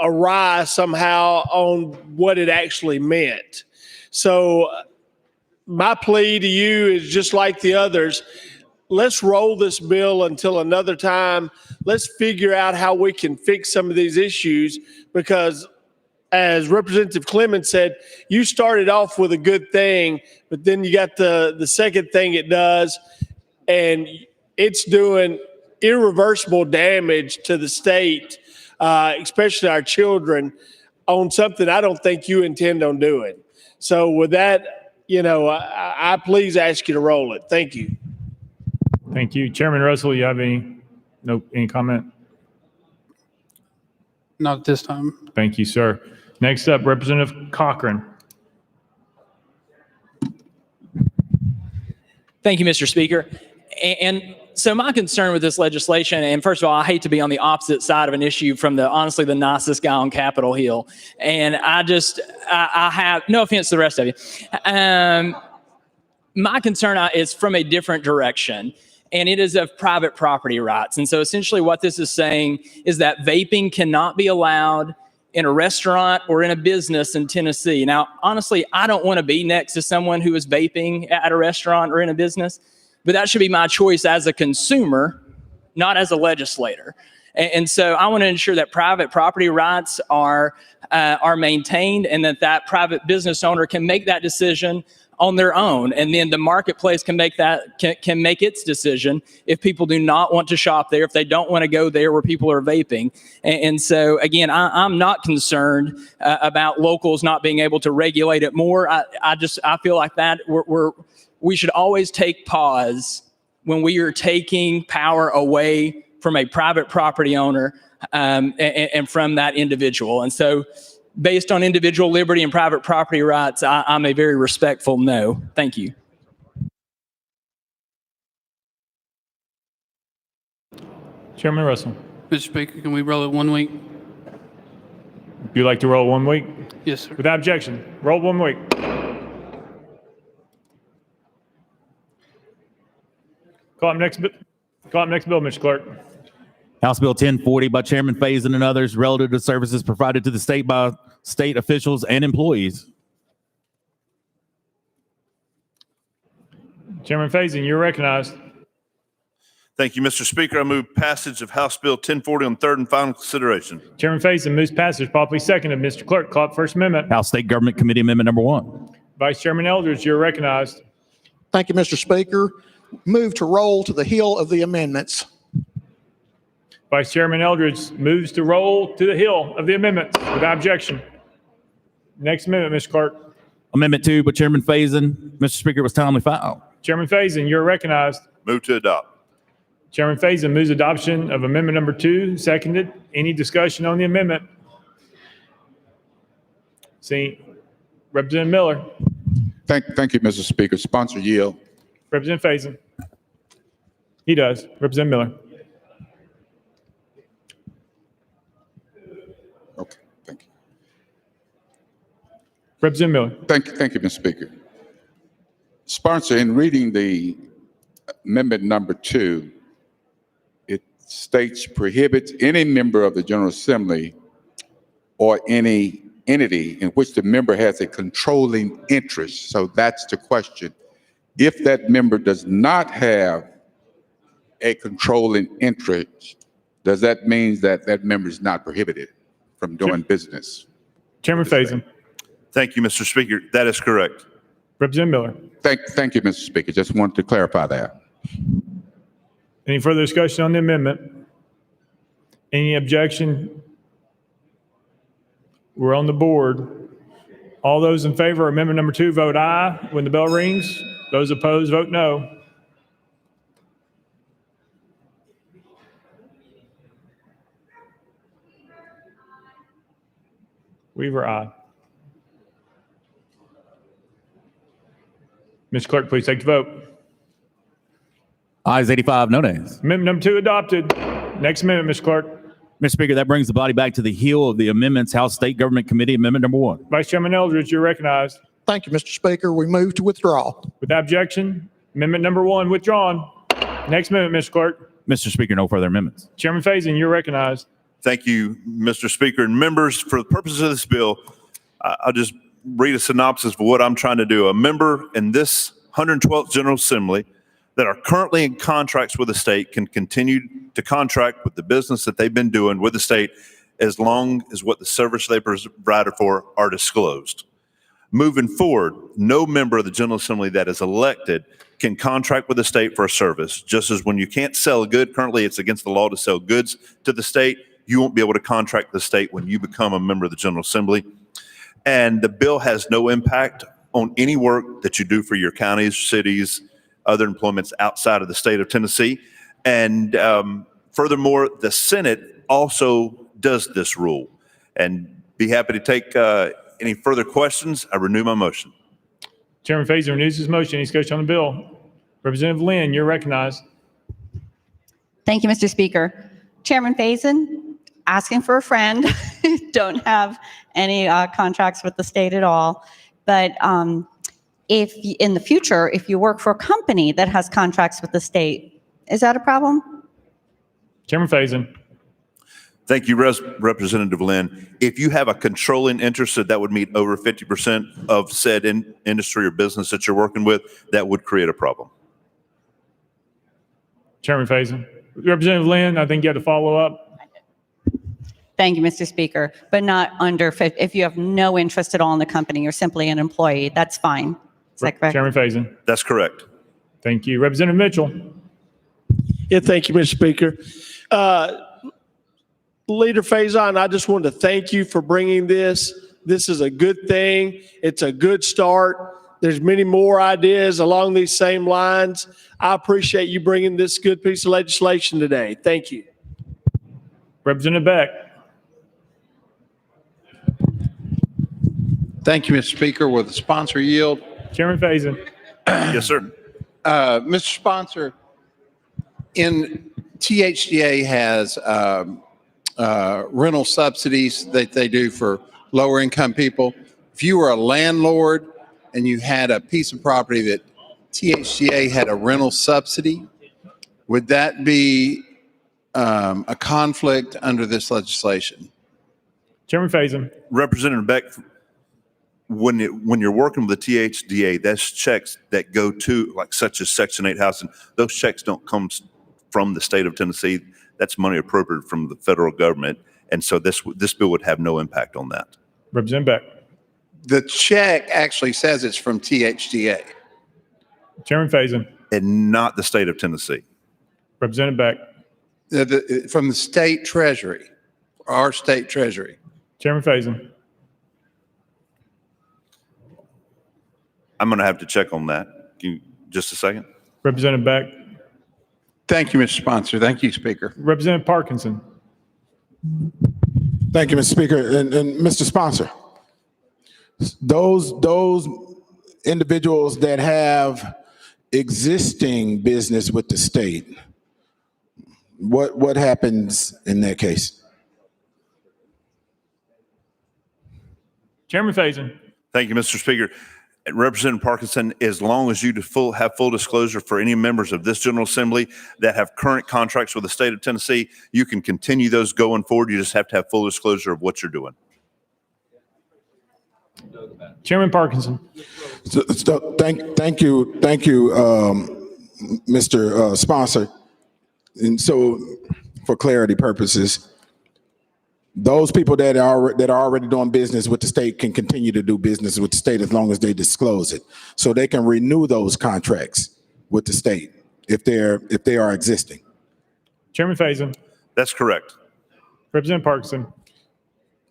awry somehow on what it actually meant. So my plea to you is just like the others. Let's roll this bill until another time. Let's figure out how we can fix some of these issues, because as Representative Clemens said, you started off with a good thing, but then you got the second thing it does, and it's doing irreversible damage to the state, especially our children, on something I don't think you intend on doing. So with that, you know, I please ask you to roll it. Thank you. Thank you. Chairman Russell, you have any comment? Not at this time. Thank you, sir. Next up, Representative Cochran. Thank you, Mr. Speaker. And so my concern with this legislation, and first of all, I hate to be on the opposite side of an issue from honestly the nicest guy on Capitol Hill. And I have, no offense to the rest of you. My concern is from a different direction, and it is of private property rights. And so essentially what this is saying is that vaping cannot be allowed in a restaurant or in a business in Tennessee. Now, honestly, I don't want to be next to someone who is vaping at a restaurant or in a business, but that should be my choice as a consumer, not as a legislator. And so I want to ensure that private property rights are maintained, and that private business owner can make that decision on their own, and then the marketplace can make its decision if people do not want to shop there, if they don't want to go there where people are vaping. And so again, I'm not concerned about locals not being able to regulate it more. I feel like that we should always take pause when we are taking power away from a private property owner and from that individual. And so based on individual liberty and private property rights, I'm a very respectful no. Thank you. Chairman Russell, Mr. Speaker, can we roll it 1 week? would you like to roll 1 week? Yes, sir. Without objection, roll 1 week. Call up next bill, Mr. Clerk. House Bill 1040 by Chairman Faison and others relative to services provided to the state by state officials and employees. Chairman Faison, you're recognized. Thank you, Mr. Speaker. I move passage of House Bill 1040 on third and final consideration. Chairman Faison moves passage, properly seconded. Mr. Clerk, call up First Amendment. House State Government Committee Amendment number 1. Vice Chairman Eldridge, you're recognized. Thank you, Mr. Speaker. Move to roll to the hill of the amendments. Vice Chairman Eldridge moves to roll to the hill of the amendments without objection. Next amendment, Mr. Clerk. Amendment 2 by Chairman Faison. Mr. Speaker, was timely filed. Chairman Faison, you're recognized. Move to adopt. Chairman Faison moves adoption of amendment number 2, seconded. Any discussion on the amendment? See, Representative Miller. Thank you, Mr. Speaker. Sponsor yield. Representative Faison. He does. Representative Miller. Okay, thank you. Representative Miller. Thank you, Mr. Speaker. Sponsor, in reading the amendment number 2, it states prohibits any member of the General Assembly or any entity in which the member has a controlling interest. So that's the question. If that member does not have a controlling interest, does that mean that that member is not prohibited from doing business? Chairman Faison. Thank you, Mr. Speaker. That is correct. Representative Miller. Thank you, Mr. Speaker. Just wanted to clarify that. Any further discussion on the amendment? Any objection? We're on the board. All those in favor of amendment number 2, vote aye when the bell rings. Those opposed, vote no. Weaver, aye. Mr. Clerk, please take the vote. Ayes 85, no nays. Amendment number 2 adopted. Next amendment, Mr. Clerk. Mr. Speaker, that brings the body back to the heel of the amendments. House State Government Committee Amendment number 1. Vice Chairman Eldridge, you're recognized. Thank you, Mr. Speaker. We move to withdraw. Without objection, amendment number 1 withdrawn. Next amendment, Mr. Clerk. Mr. Speaker, no further amendments. Chairman Faison, you're recognized. Thank you, Mr. Speaker. And members, for the purposes of this bill, I'll just read a synopsis of what I'm trying to do. A member in this 112th General Assembly that are currently in contracts with the state can continue to contract with the business that they've been doing with the state as long as what the service they provided for are disclosed. Moving forward, no member of the General Assembly that is elected can contract with the state for a service. Just as when you can't sell a good, currently it's against the law to sell goods to the state, you won't be able to contract the state when you become a member of the General Assembly. And the bill has no impact on any work that you do for your counties, cities, other employments outside of the state of Tennessee. And furthermore, the Senate also does this rule. And be happy to take any further questions. I renew my motion. Chairman Faison renews his motion. Any discussion on the bill? Representative Lynn, you're recognized. Thank you, Mr. Speaker. Chairman Faison, asking for a friend. Don't have any contracts with the state at all. But if in the future, if you work for a company that has contracts with the state, is that a problem? Chairman Faison. Thank you, Representative Lynn. If you have a controlling interest that would meet over 50% of said industry or business that you're working with, that would create a problem. Chairman Faison. Representative Lynn, I think you had to follow up. Thank you, Mr. Speaker. But not under, if you have no interest at all in the company, you're simply an employee, that's fine. Is that correct? Chairman Faison. That's correct. Thank you. Representative Mitchell. Yeah, thank you, Mr. Speaker. Leader Faison, I just wanted to thank you for bringing this. This is a good thing. It's a good start. There's many more ideas along these same lines. I appreciate you bringing this good piece of legislation today. Thank you. Representative Beck. Thank you, Mr. Speaker. Will the sponsor yield? Chairman Faison. Yes, sir. Mr. Sponsor, in THDA has rental subsidies that they do for lower income people. If you were a landlord and you had a piece of property that THDA had a rental subsidy, would that be a conflict under this legislation? Chairman Faison. Representative Beck, when you're working with the THDA, that's checks that go to, like, such as Section 8 housing. Those checks don't come from the state of Tennessee. That's money appropriated from the federal government. And so this bill would have no impact on that. Representative Beck. The check actually says it's from THDA. Chairman Faison. And not the state of Tennessee. Representative Beck. From the state treasury, our state treasury. Chairman Faison. I'm going to have to check on that. Just a second. Representative Beck. Thank you, Mr. Sponsor. Thank you, Speaker. Representative Parkinson. Thank you, Mr. Speaker. And Mr. Sponsor, those individuals that have existing business with the state, what happens in that case? Chairman Faison. Thank you, Mr. Speaker. Representative Parkinson, as long as you have full disclosure for any members of this General Assembly that have current contracts with the state of Tennessee, you can continue those going forward. You just have to have full disclosure of what you're doing. Chairman Parkinson. So thank you, Mr. Sponsor. And so, for clarity purposes, those people that are already doing business with the state can continue to do business with the state as long as they disclose it. So they can renew those contracts with the state if they are existing. Chairman Faison. That's correct. Representative Parkinson.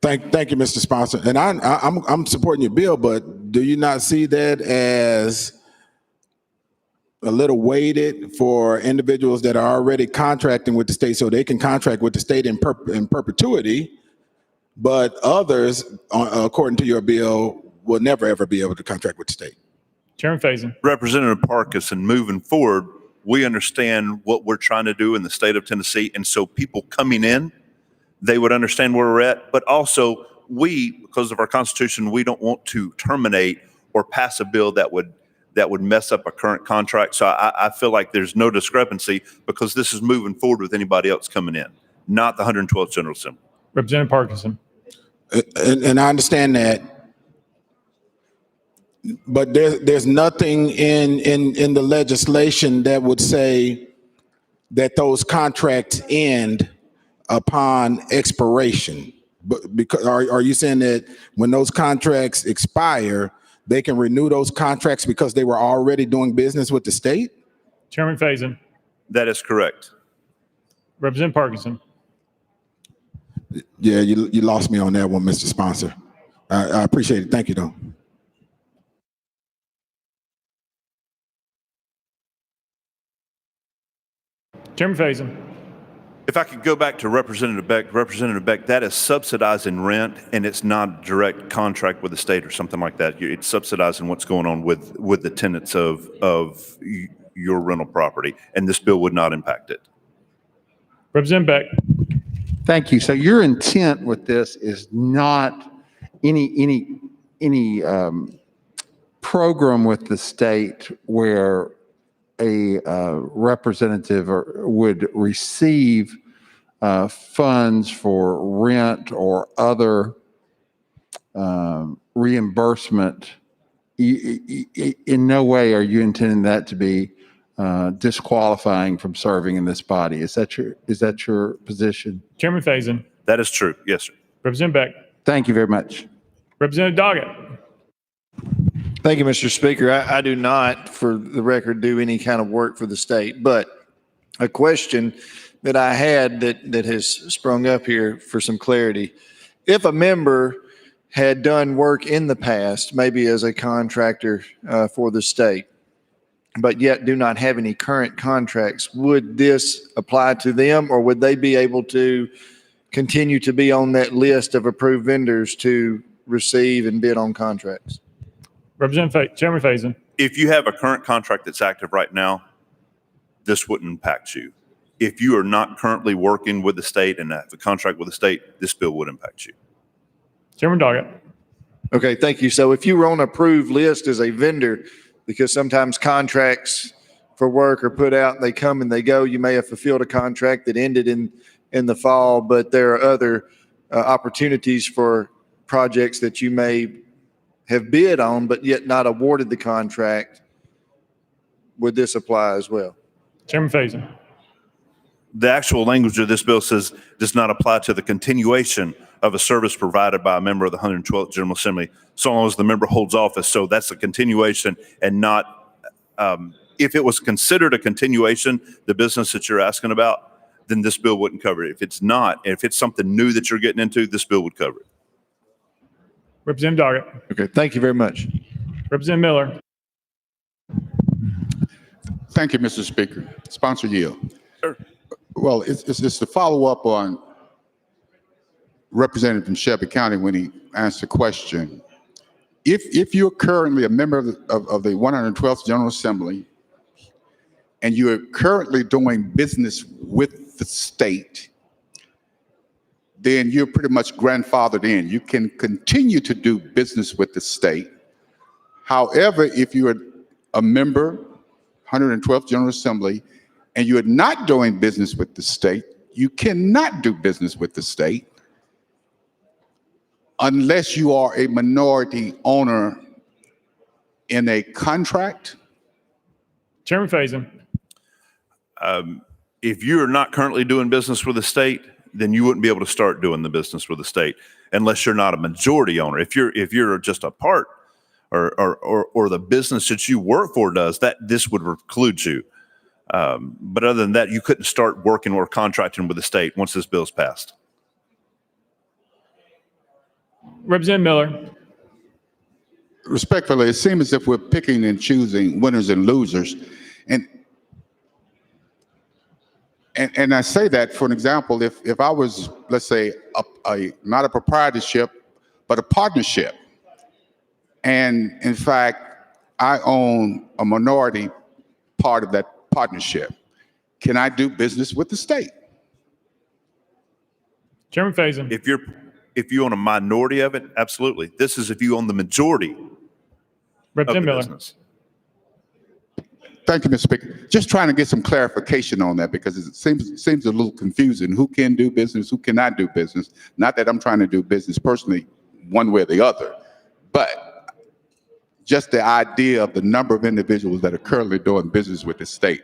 Thank you, Mr. Sponsor. And I'm supporting your bill, but do you not see that as a little weighted for individuals that are already contracting with the state so they can contract with the state in perpetuity, but others, according to your bill, will never ever be able to contract with the state? Chairman Faison. Representative Parkinson, moving forward, we understand what we're trying to do in the state of Tennessee. And so people coming in, they would understand where we're at. But also because of our Constitution, we don't want to terminate or pass a bill that would mess up a current contract. So I feel like there's no discrepancy because this is moving forward with anybody else coming in, not the 112th General Assembly. Representative Parkinson. And I understand that, but there's nothing in the legislation that would say that those contracts end upon expiration. But because are you saying that when those contracts expire, they can renew those contracts because they were already doing business with the state? Chairman Faison. That is correct. Representative Parkinson. Yeah, you lost me on that one, Mr. Sponsor. I appreciate it. Thank you, though. Chairman Faison. If I could go back to Representative Beck, that is subsidizing rent, and it's not a direct contract with the state or something like that. It's subsidizing what's going on with the tenants of your rental property, and this bill would not impact it. Representative Beck. Thank you. So your intent with this is not any program with the state where a representative would receive funds for rent or other reimbursement. In no way are you intending that to be disqualifying from serving in this body. Is that your position? Chairman Faison. That is true. Yes, sir. Representative Beck. Thank you very much. Representative Doggett. Thank you, Mr. Speaker. I do not, for the record, do any kind of work for the state, but a question that I had that has sprung up here for some clarity. If a member had done work in the past, maybe as a contractor for the state, but yet do not have any current contracts, would this apply to them, or would they be able to continue to be on that list of approved vendors to receive and bid on contracts. Chairman Faison. If you have a current contract that's active right now, this wouldn't impact you. If you are not currently working with the state and have a contract with the state, this bill would impact you. Chairman Doggett. Okay, thank you. So if you were on an approved list as a vendor, because sometimes contracts for work are put out and they come and they go, you may have fulfilled a contract that ended in the fall, but there are other opportunities for projects that you may have bid on, but yet not awarded the contract. Would this apply as well? Chairman Faison. The actual language of this bill says does not apply to the continuation of a service provided by a member of the 112th General Assembly, so long as the member holds office. So that's a continuation and not, if it was considered a continuation, the business that you're asking about, then this bill wouldn't cover it. If it's not, if it's something new that you're getting into, this bill would cover it. Representative Doggett. Okay, thank you very much. Representative Miller. Thank you, Mr. Speaker. Sponsor yield. Sure. Well, it's to follow up on Representative from Shelby County when he asked the question. If you're currently a member of the 112th General Assembly and you are currently doing business with the state, then you're pretty much grandfathered in. You can continue to do business with the state. However, if you're a member, 112th General Assembly, and you're not doing business with the state, you cannot do business with the state unless you are a minority owner in a contract. Chairman Faison. If you're not currently doing business with the state, then you wouldn't be able to start doing the business with the state unless you're not a majority owner. If you're just a part or the business that you work for does that, this would preclude you. But other than that, you couldn't start working or contracting with the state once this bill's passed. Representative Miller. Respectfully, it seems as if we're picking and choosing winners and losers. And I say that for an example, if I was, let's say, not a proprietorship, but a partnership, and in fact, I own a minority part of that partnership, can I do business with the state? Chairman Faison. If you own a minority of it, absolutely. This is if you own the majority of the business. Thank you, Mr. Speaker. Just trying to get some clarification on that because it seems a little confusing. Who can do business, who cannot do business? Not that I'm trying to do business personally one way or the other, but just the idea of the number of individuals that are currently doing business with the state.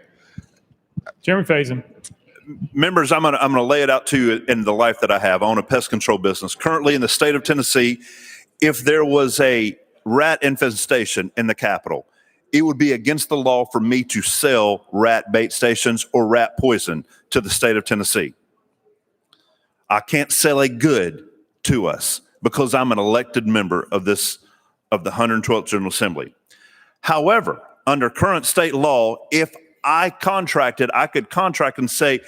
Chairman Faison. Members, I'm gonna lay it out to you in the life that I have. I own a pest control business. Currently in the state of Tennessee, if there was a rat infestation in the Capitol, it would be against the law for me to sell rat bait stations or rat poison to the state of Tennessee. I can't sell a good to us because I'm an elected member of the 112th General Assembly. However, under current state law, if I contracted, I could contract and say,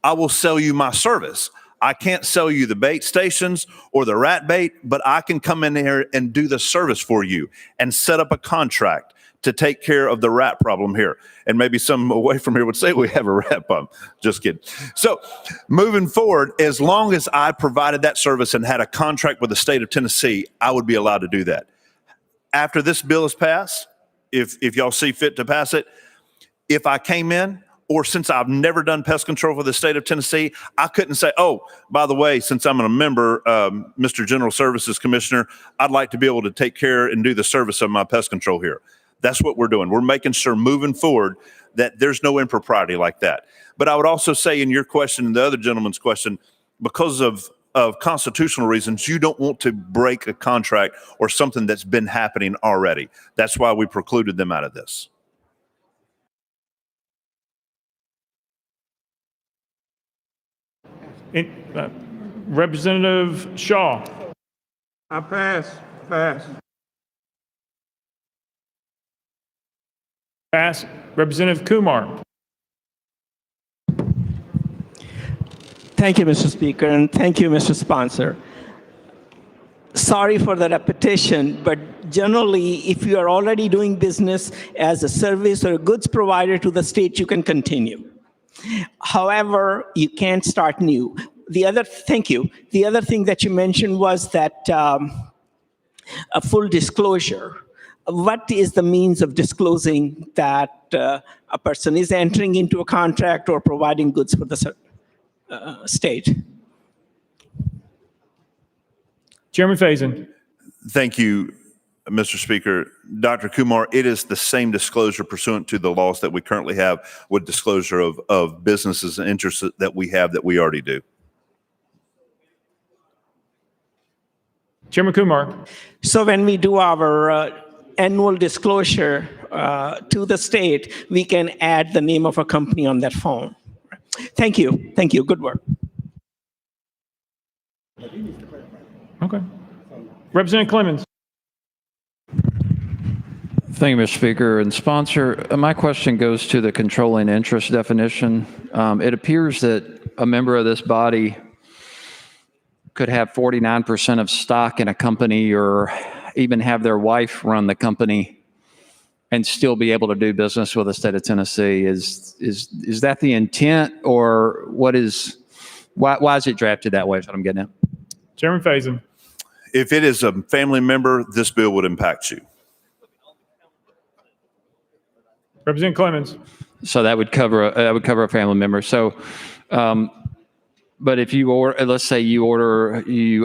I will sell you my service. I can't sell you the bait stations or the rat bait, but I can come in here and do the service for you and set up a contract to take care of the rat problem here. And maybe some away from here would say we have a rat problem. Just kidding. So moving forward, as long as I provided that service and had a contract with the state of Tennessee, I would be allowed to do that. After this bill is passed, if y'all see fit to pass it, if I came in, or since I've never done pest control for the state of Tennessee, I couldn't say, oh, by the way, since I'm a member, Mr. General Services Commissioner, I'd like to be able to take care and do the service of my pest control here. That's what we're doing. We're making sure moving forward that there's no impropriety like that. But I would also say in your question and the other gentleman's question, because of constitutional reasons, you don't want to break a contract or something that's been happening already. That's why we precluded them out of this. Representative Shaw. I pass. Pass. Representative Kumar. Thank you, Mr. Speaker, and thank you, Mr. Sponsor. sorry for the repetition, but generally, if you are already doing business as a service or a goods provider to the state, you can continue. However, you can't start new. Thank you. The other thing that you mentioned was that a full disclosure. What is the means of disclosing that a person is entering into a contract or providing goods for the state? Chairman Faison. Thank you, Mr. Speaker. Dr. Kumar, it is the same disclosure pursuant to the laws that we currently have with disclosure of businesses and interests that we have that we already do. Chairman Kumar. So when we do our annual disclosure to the state, we can add the name of a company on that form. Thank you. Thank you. Good work. Okay. Representative Clemens. Thank you, Mr. Speaker. And sponsor, my question goes to the controlling interest definition. It appears that a member of this body could have 49% of stock in a company or even have their wife run the company and still be able to do business with the state of Tennessee. Is that the intent, or why is it drafted that way is what I'm getting at? Chairman Faison. If it is a family member, this bill would impact you. Representative Clemens. So that would cover a family member. So, but if you let's say you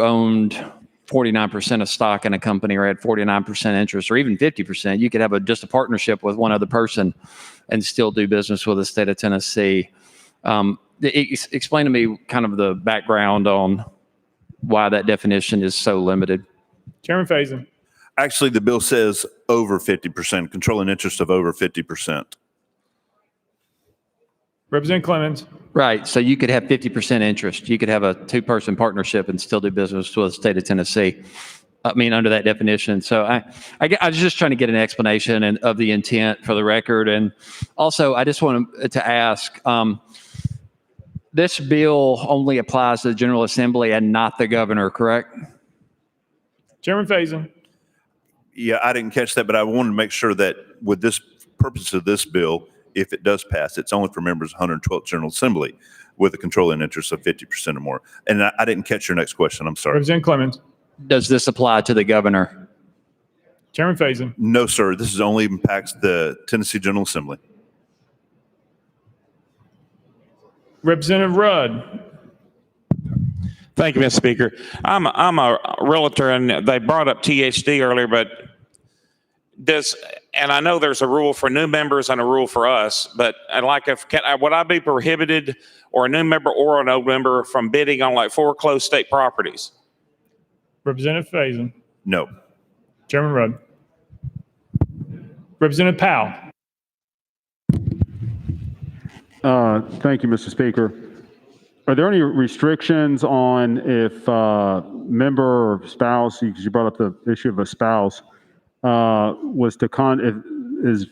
owned 49% of stock in a company or had 49% interest or even 50%, you could have just a partnership with one other person and still do business with the state of Tennessee. Explain to me kind of the background on why that definition is so limited. Chairman Faison. Actually, the bill says over 50%, controlling interest of over 50%. Representative Clemens. Right. So you could have 50% interest. You could have a two-person partnership and still do business with the state of Tennessee. I mean, under that definition. So I was just trying to get an explanation of the intent for the record. And also, I just wanted to ask, this bill only applies to the General Assembly and not the governor, correct? Chairman Faison. Yeah, I didn't catch that, but I wanted to make sure that with this purpose of this bill, if it does pass, it's only for members of 112th General Assembly with a controlling interest of 50% or more. And I didn't catch your next question. I'm sorry. Representative Clemens. Does this apply to the governor? Chairman Faison. No, sir. This is only impacts the Tennessee General Assembly. Representative Rudd. Thank you, Mr. Speaker. I'm a realtor, and they brought up THD earlier, but and I know there's a rule for new members and a rule for us, but would I be prohibited, or a new member or an old member, from bidding on like foreclosed state properties? Representative Faison. No. Chairman Rudd. Representative Powell. Thank you, Mr. Speaker. Are there any restrictions on if member or spouse, because you brought up the issue of a spouse, is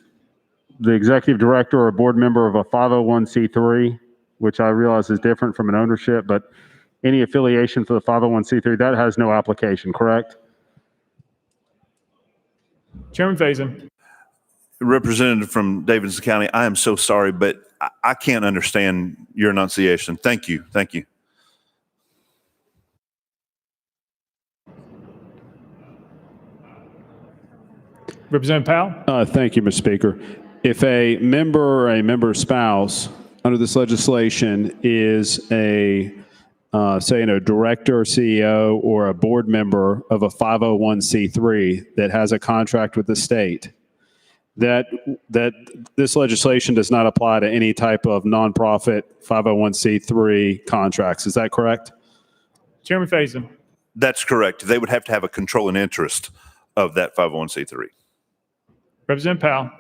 the executive director or a board member of a 501c3, which I realize is different from an ownership, but any affiliation for the 501c3, that has no application, correct? Chairman Faison. Representative from Davidson County, I am so sorry, but I can't understand your enunciation. Thank you. Thank you. Representative Powell. Thank you, Mr. Speaker. If a member or a member's spouse under this legislation is say, a director or CEO or a board member of a 501c3 that has a contract with the state, that this legislation does not apply to any type of nonprofit 501c3 contracts. Is that correct? Chairman Faison. That's correct. They would have to have a controlling interest of that 501c3. Representative Powell.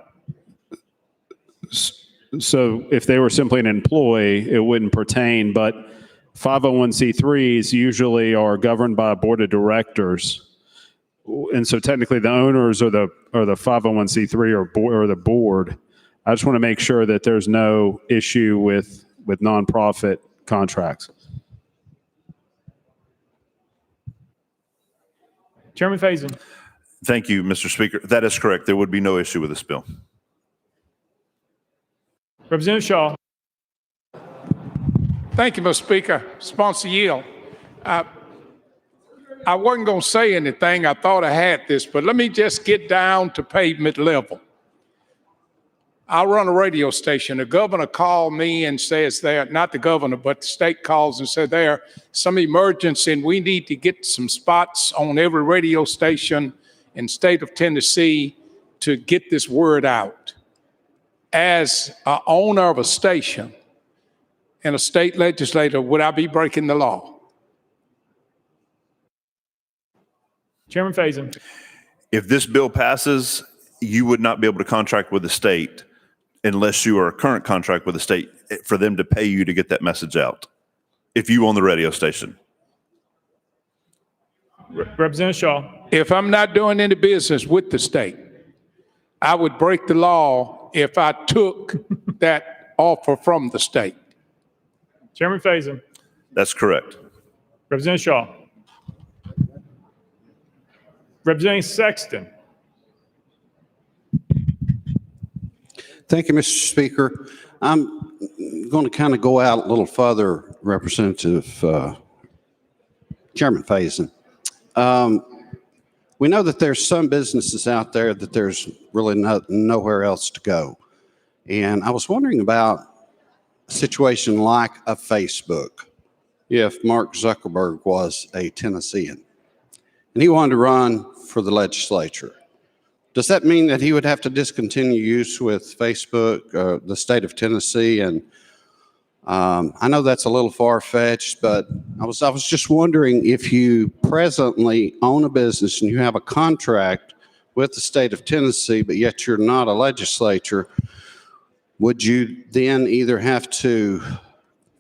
So if they were simply an employee, it wouldn't pertain, but 501c3s usually are governed by a board of directors. And so technically the owners are the 501c3 or the board. I just want to make sure that there's no issue with nonprofit contracts. Chairman Faison. Thank you, Mr. Speaker. That is correct. There would be no issue with this bill. Representative Shaw. Thank you, Mr. Speaker. Sponsor yield. I wasn't going to say anything. I thought I had this, but let me just get down to pavement level. I run a radio station. The governor called me and says not the governor, but the state calls and said there some emergency and we need to get some spots on every radio station in the state of Tennessee to get this word out. As an owner of a station and a state legislator, would I be breaking the law? Chairman Faison. If this bill passes, you would not be able to contract with the state unless you are a current contract with the state for them to pay you to get that message out. If you own the radio station. Representative Shaw. If I'm not doing any business with the state, I would break the law if I took that offer from the state. Chairman Faison. That's correct. Representative Shaw. Representative Sexton. Thank you, Mr. Speaker. I'm going to kind of go out a little further, Representative Chairman Faison. We know that there's some businesses out there that there's really nowhere else to go. And I was wondering about a situation like a Facebook. If Mark Zuckerberg was a Tennessean and he wanted to run for the legislature, does that mean that he would have to discontinue use with Facebook, the state of Tennessee? And I know that's a little far-fetched, but I was just wondering, if you presently own a business and you have a contract with the state of Tennessee, but yet you're not a legislature, would you then either have to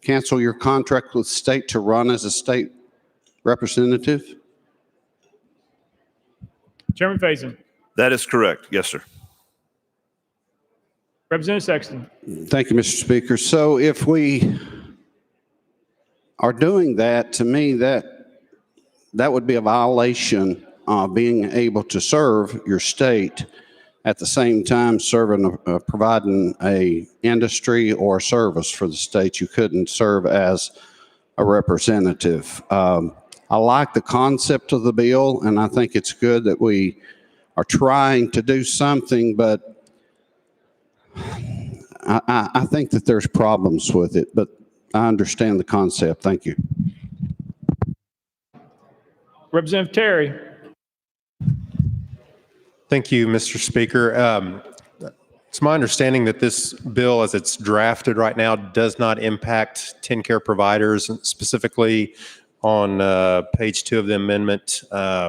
cancel your contract with the state to run as a state representative? Chairman Faison. That is correct. Yes, sir. Representative Sexton. Thank you, Mr. Speaker. So if we are doing that, to me, that would be a violation of being able to serve your state at the same time providing a industry or service for the state. You couldn't serve as a representative. I like the concept of the bill, and I think it's good that we are trying to do something, but I think that there's problems with it, but I understand the concept. Thank you. Representative Terry. Thank you, Mr. Speaker. It's my understanding that this bill, as it's drafted right now, does not impact TennCare providers, specifically on page 2 of the amendment,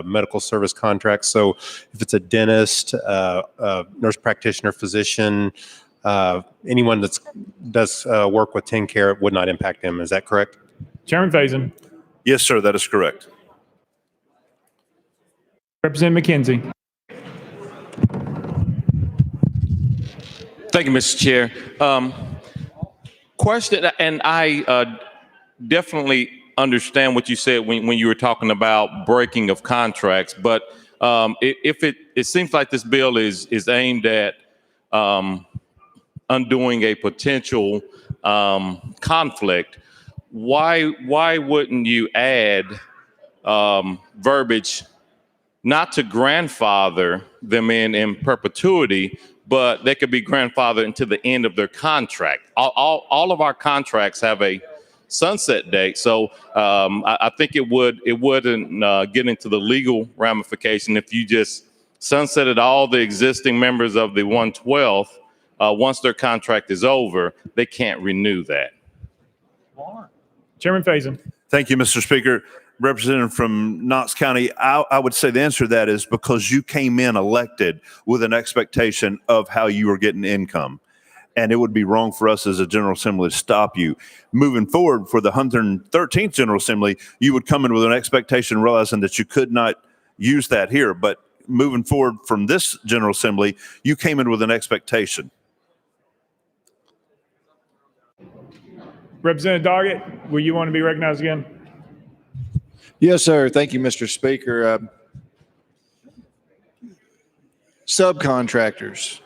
medical service contracts. So if it's a dentist, nurse practitioner, physician, anyone that does work with TennCare, it would not impact them. Is that correct? Chairman Faison. Yes, sir. That is correct. Representative McKenzie. Thank you, Mr. Chair. Question, and I definitely understand what you said when you were talking about breaking of contracts, but if it seems like this bill is aimed at undoing a potential conflict, why wouldn't you add verbiage not to grandfather them in perpetuity, but they could be grandfathered into the end of their contract? All of our contracts have a sunset date, so I think it wouldn't get into the legal ramification if you just sunsetted all the existing members of the 112th. Once their contract is over, they can't renew that. Chairman Faison. Thank you, Mr. Speaker. Representative from Knox County, I would say the answer to that is because you came in elected with an expectation of how you were getting income. And it would be wrong for us as a General Assembly to stop you. Moving forward for the 113th General Assembly, you would come in with an expectation realizing that you could not use that here. But moving forward from this General Assembly, you came in with an expectation. Representative Doggett, will you want to be recognized again? Yes, sir. Thank you, Mr. Speaker. subcontractors.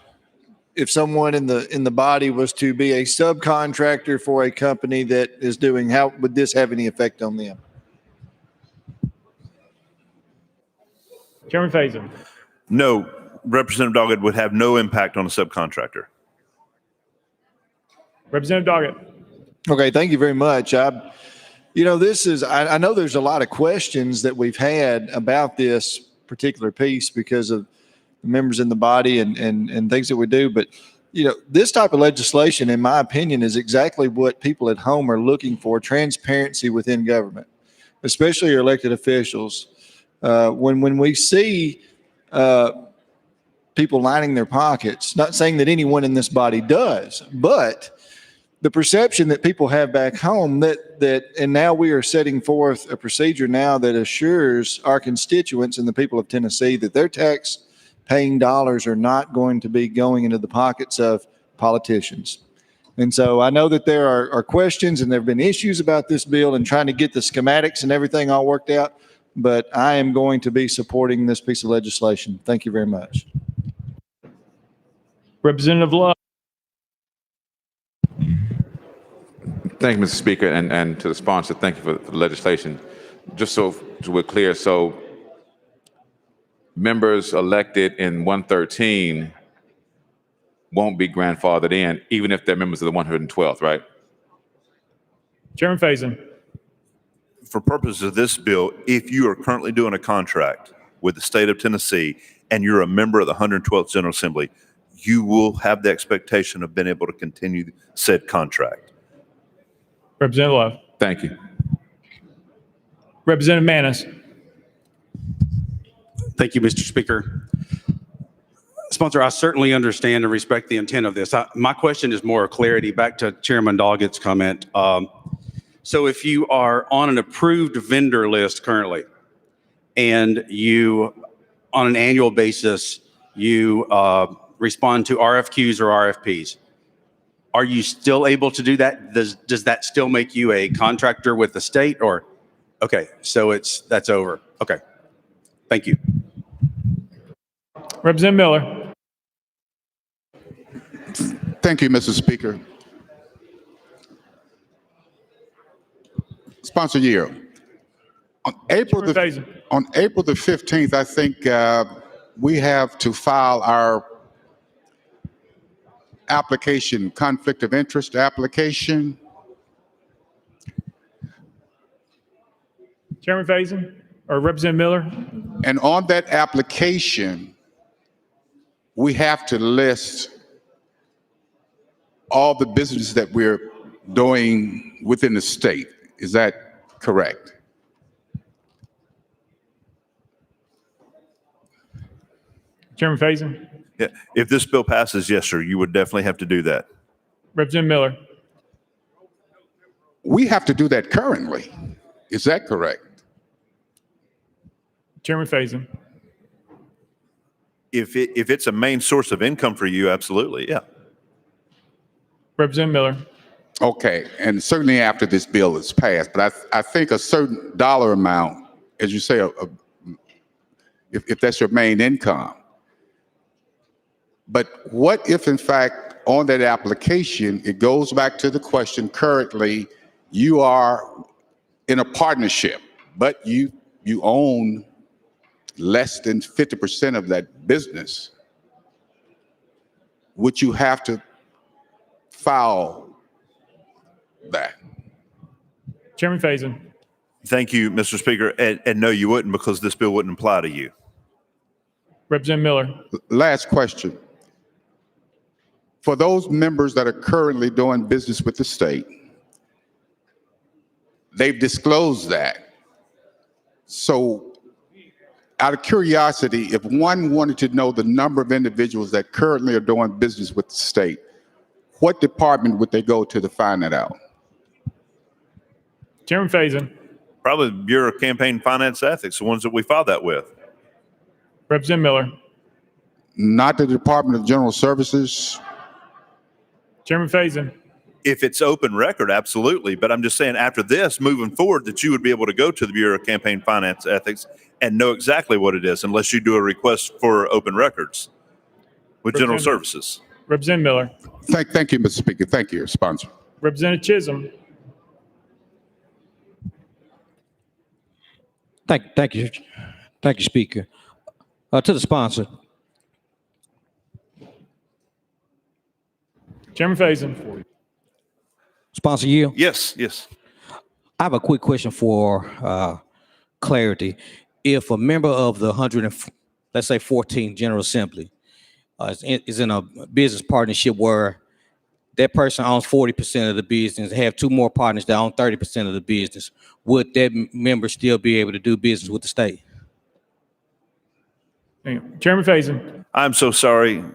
If someone in the body was to be a subcontractor for a company that is doing, how would this have any effect on them? Chairman Faison. No, Representative Doggett would have no impact on a subcontractor. Representative Doggett. Okay, thank you very much. I know there's a lot of questions that we've had about this particular piece because of members in the body and things that we do. But, this type of legislation, in my opinion, is exactly what people at home are looking for: transparency within government, especially your elected officials. When we see people lining their pockets, not saying that anyone in this body does, but the perception that people have back home and now we are setting forth a procedure now that assures our constituents and the people of Tennessee that their tax paying dollars are not going to be going into the pockets of politicians. And so I know that there are questions and there have been issues about this bill and trying to get the schematics and everything all worked out, but I am going to be supporting this piece of legislation. Thank you very much. Representative Love. Thank you, Mr. Speaker, and to the sponsor, thank you for the legislation. Just so we're clear, so members elected in 113 won't be grandfathered in, even if they're members of the 112th, right? Chairman Faison. For purposes of this bill, if you are currently doing a contract with the state of Tennessee and you're a member of the 112th General Assembly, you will have the expectation of being able to continue said contract. Representative Love. Thank you. Representative Manis. Thank you, Mr. Speaker. Sponsor, I certainly understand and respect the intent of this. My question is more clarity back to Chairman Doggett's comment. So if you are on an approved vendor list currently and you, on an annual basis, you respond to RFQs or RFPs, are you still able to do that? Does that still make you a contractor with the state or? Okay, so that's over. Okay, thank you. Representative Miller. Thank you, Mr. Speaker. Sponsor Yield. On April the 15th, I think we have to file our application, conflict of interest application. Chairman Faison or Representative Miller. And on that application, we have to list all the business that we're doing within the state. Is that correct? Chairman Faison. Yeah. If this bill passes, yes, sir, you would definitely have to do that. Representative Miller. We have to do that currently. Is that correct? Chairman Faison. If it's a main source of income for you, absolutely, yeah. Representative Miller. Okay, and certainly after this bill is passed, but I think a certain dollar amount, as you say, if that's your main income. But what if, in fact, on that application, it goes back to the question, currently, you are in a partnership, but you own less than 50% of that business. Would you have to file that? Chairman Faison. Thank you, Mr. Speaker. And no, you wouldn't, because this bill wouldn't apply to you. Representative Miller. Last question. For those members that are currently doing business with the state, they've disclosed that. So out of curiosity, if one wanted to know the number of individuals that currently are doing business with the state, what department would they go to find that out? Chairman Faison. Probably the Bureau of Campaign Finance Ethics, the ones that we filed that with. Representative Miller. Not the Department of General Services? Chairman Faison. If it's open record, absolutely. But I'm just saying after this, moving forward, that you would be able to go to the Bureau of Campaign Finance Ethics and know exactly what it is, unless you do a request for open records. with general Representative- services. Representative Miller. Thank you, Mr. Speaker. Thank you, sponsor. Representative Chisholm. Thank you, Speaker. To the sponsor, Chairman Faison. sponsor yield. Yes, yes. I have a quick question for clarity. If a member of the let's say 14 General Assembly is in a business partnership where that person owns 40% of the business, have two more partners that own 30% of the business, would that member still be able to do business with the state? Chairman Faison. I'm so sorry,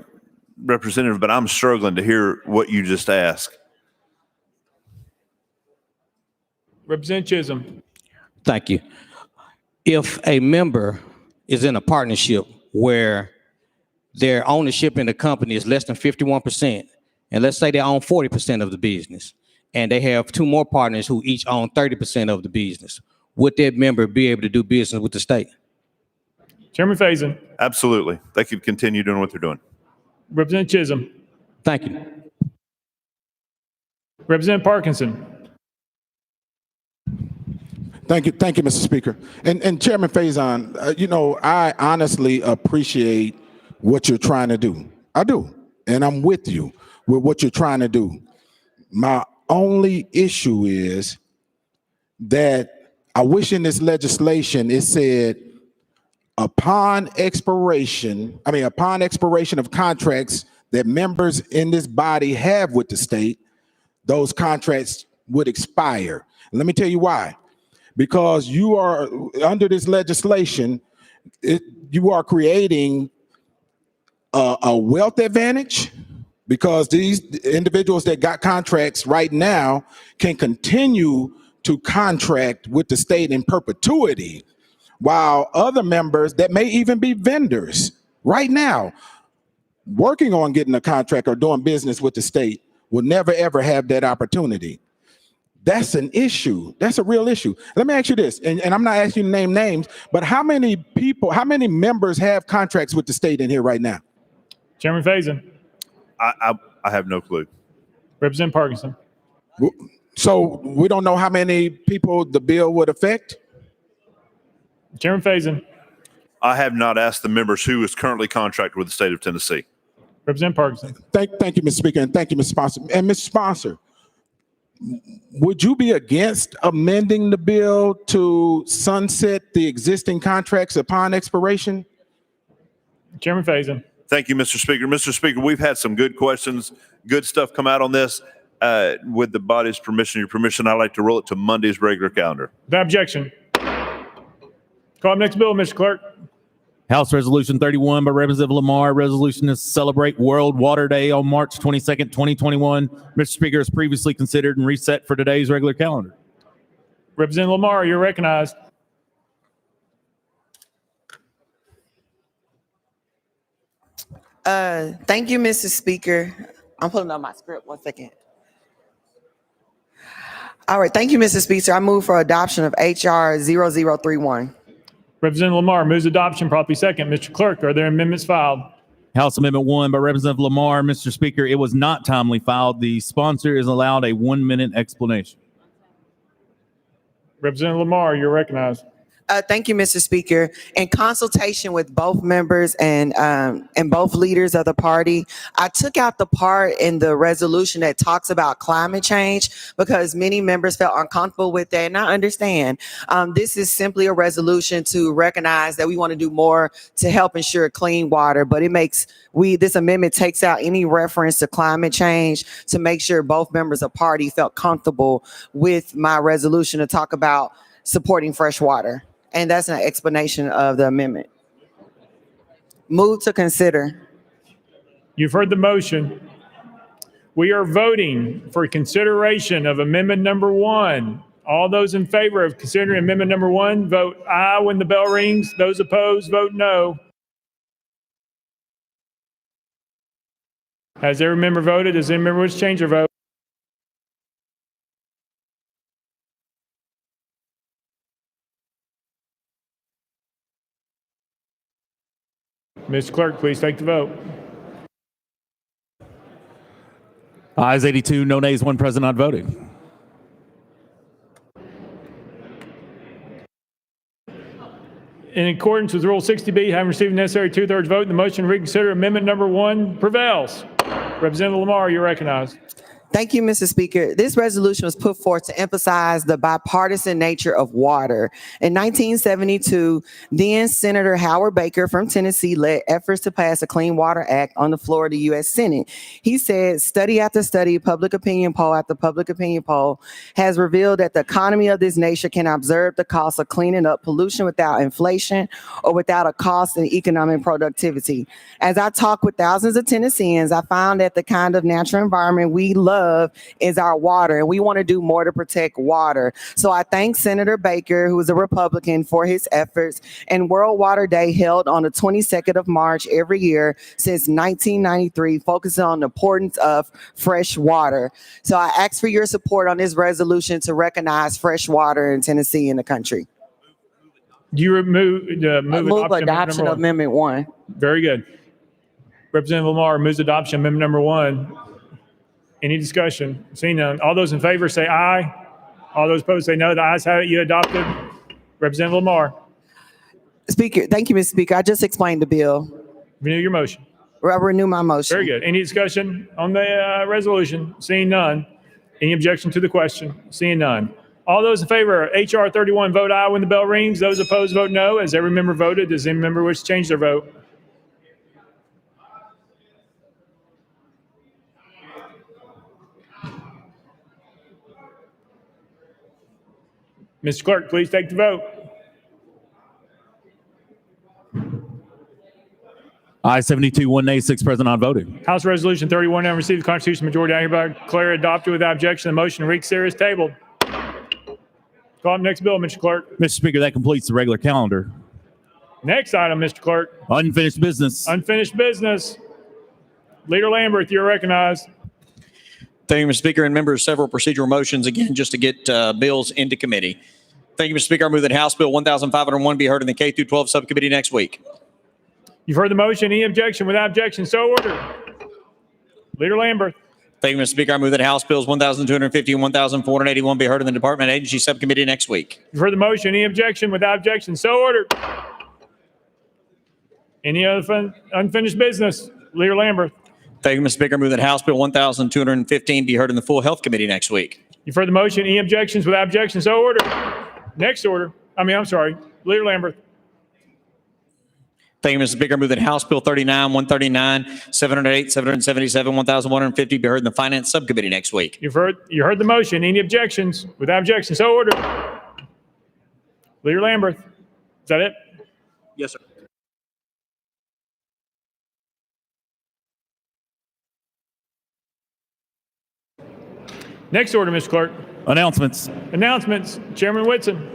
Representative, but I'm struggling to hear what you just asked. Representative Chisholm. Thank you. If a member is in a partnership where their ownership in the company is less than 51%, and let's say they own 40% of the business, and they have two more partners who each own 30% of the business, would that member be able to do business with the state? Chairman Faison. Absolutely. They could continue doing what they're doing. Representative Chisholm. Thank you. Representative Parkinson. Thank you, Mr. Speaker. And Chairman Faison, I honestly appreciate what you're trying to do. I do, and I'm with you with what you're trying to do. My only issue is that I wish in this legislation it said upon expiration of contracts that members in this body have with the state, those contracts would expire. Let me tell you why. Because you are, under this legislation, you are creating a wealth advantage, because these individuals that got contracts right now can continue to contract with the state in perpetuity, while other members that may even be vendors right now working on getting a contract or doing business with the state will never ever have that opportunity. That's an issue. That's a real issue. Let me ask you this, and I'm not asking you to name names, but how many members have contracts with the state in here right now? Chairman Faison. I have no clue. Representative Parkinson. So we don't know how many people the bill would affect? Chairman Faison. I have not asked the members who is currently contracted with the state of Tennessee. Representative Parkinson. Thank you, Mr. Speaker, and thank you, Mr. Sponsor. And Mr. Sponsor, would you be against amending the bill to sunset the existing contracts upon expiration? Chairman Faison. Thank you, Mr. Speaker. Mr. Speaker, we've had some good questions, good stuff come out on this. With the body's permission, your permission, I'd like to roll it to Monday's regular calendar. Without objection. Call up next bill, Mr. Clerk. House Resolution 31 by Representative Lamar, resolution to celebrate World Water Day on March 22nd, 2021. Mr. Speaker, is previously considered and reset for today's regular calendar. Representative Lamar, you're recognized. Thank you, Mr. Speaker. I'm pulling up my script 1 second. All right, thank you, Mr. Speaker. I move for adoption of HR 0031. Representative Lamar moves adoption, properly second. Mr. Clerk, are there amendments filed? House Amendment 1 by Representative Lamar. Mr. Speaker, it was not timely filed. The sponsor is allowed a 1-minute explanation. Representative Lamar, you're recognized. Thank you, Mr. Speaker. In consultation with both members and both leaders of the party, I took out the part in the resolution that talks about climate change because many members felt uncomfortable with that, and I understand. This is simply a resolution to recognize that we want to do more to help ensure clean water, but this amendment takes out any reference to climate change to make sure both members of party felt comfortable with my resolution to talk about supporting fresh water. And that's an explanation of the amendment. Move to consider. You've heard the motion. We are voting for consideration of amendment number 1. All those in favor of considering amendment number 1, vote aye when the bell rings. Those opposed, vote no. Has every member voted? Does any member wish to change their vote? Mr. Clerk, please take the vote. Ayes 82, no nays, one present not voting. In accordance with Rule 60B, having received the necessary two-thirds vote, the motion to reconsider amendment number 1 prevails. Representative Lamar, you're recognized. Thank you, Mr. Speaker. This resolution was put forth to emphasize the bipartisan nature of water. In 1972, then Senator Howard Baker from Tennessee led efforts to pass a Clean Water Act on the floor of the U.S. Senate. He said, study after study, public opinion poll after public opinion poll has revealed that the economy of this nation can absorb the cost of cleaning up pollution without inflation or without a cost in economic productivity. As I talk with thousands of Tennesseans, I found that the kind of natural environment we love is our water, and we want to do more to protect water. So I thank Senator Baker, who is a Republican, for his efforts, and World Water Day held on the 22nd of March every year since 1993, focusing on the importance of fresh water. So I ask for your support on this resolution to recognize fresh water in Tennessee and the country. Do you move adoption of Amendment 1. Very good. Representative Lamar moves adoption of amendment number 1. Any discussion? Seeing none. All those in favor say aye. All those opposed say no. The ayes have it. You adopted. Representative Lamar. Speaker, thank you, Mr. Speaker. I just explained the bill. Renew your motion. I renew my motion. Very good. Any discussion on the resolution? Seeing none. Any objection to the question? Seeing none. All those in favor of HR 31 vote aye when the bell rings. Those opposed vote no. As every member voted, does any member wish to change their vote? Mr. Clerk, please take the vote. Ayes 72, one nay, 6 present not voting. House Resolution 31 now received the Constitutional majority. I hereby declare adopted without objection. The motion to reconsider is tabled. Call up next bill, Mr. Clerk. Mr. Speaker, that completes the regular calendar. Next item, Mr. Clerk. Unfinished business. Unfinished business. Leader Lamberth, you're recognized. Thank you, Mr. Speaker, and members, several procedural motions, again, just to get bills into committee. Thank you, Mr. Speaker. I move that House Bill 1501 be heard in the K-12 subcommittee next week. You've heard the motion. Any objection? Without objection, so ordered. Leader Lamberth. Thank you, Mr. Speaker. I move that House Bills 1250 and 1481 be heard in the Department and Agency subcommittee next week. You've heard the motion. Any objection? Without objection, so ordered. Any other unfinished business? Leader Lamberth. Thank you, Mr. Speaker. I move that House Bill 1215 be heard in the full Health Committee next week. You've heard the motion. Any objections? Without objection, so ordered. Next order. I'm sorry. Leader Lamberth. Thank you, Mr. Speaker. I move that House Bill 39, 139, 708, 777, 1150 be heard in the Finance Subcommittee next week. You heard the motion. Any objections? Without objection, so ordered. Leader Lamberth. Is that it? Yes, sir. Next order, Mr. Clerk. Announcements. Announcements. Chairman Whitson.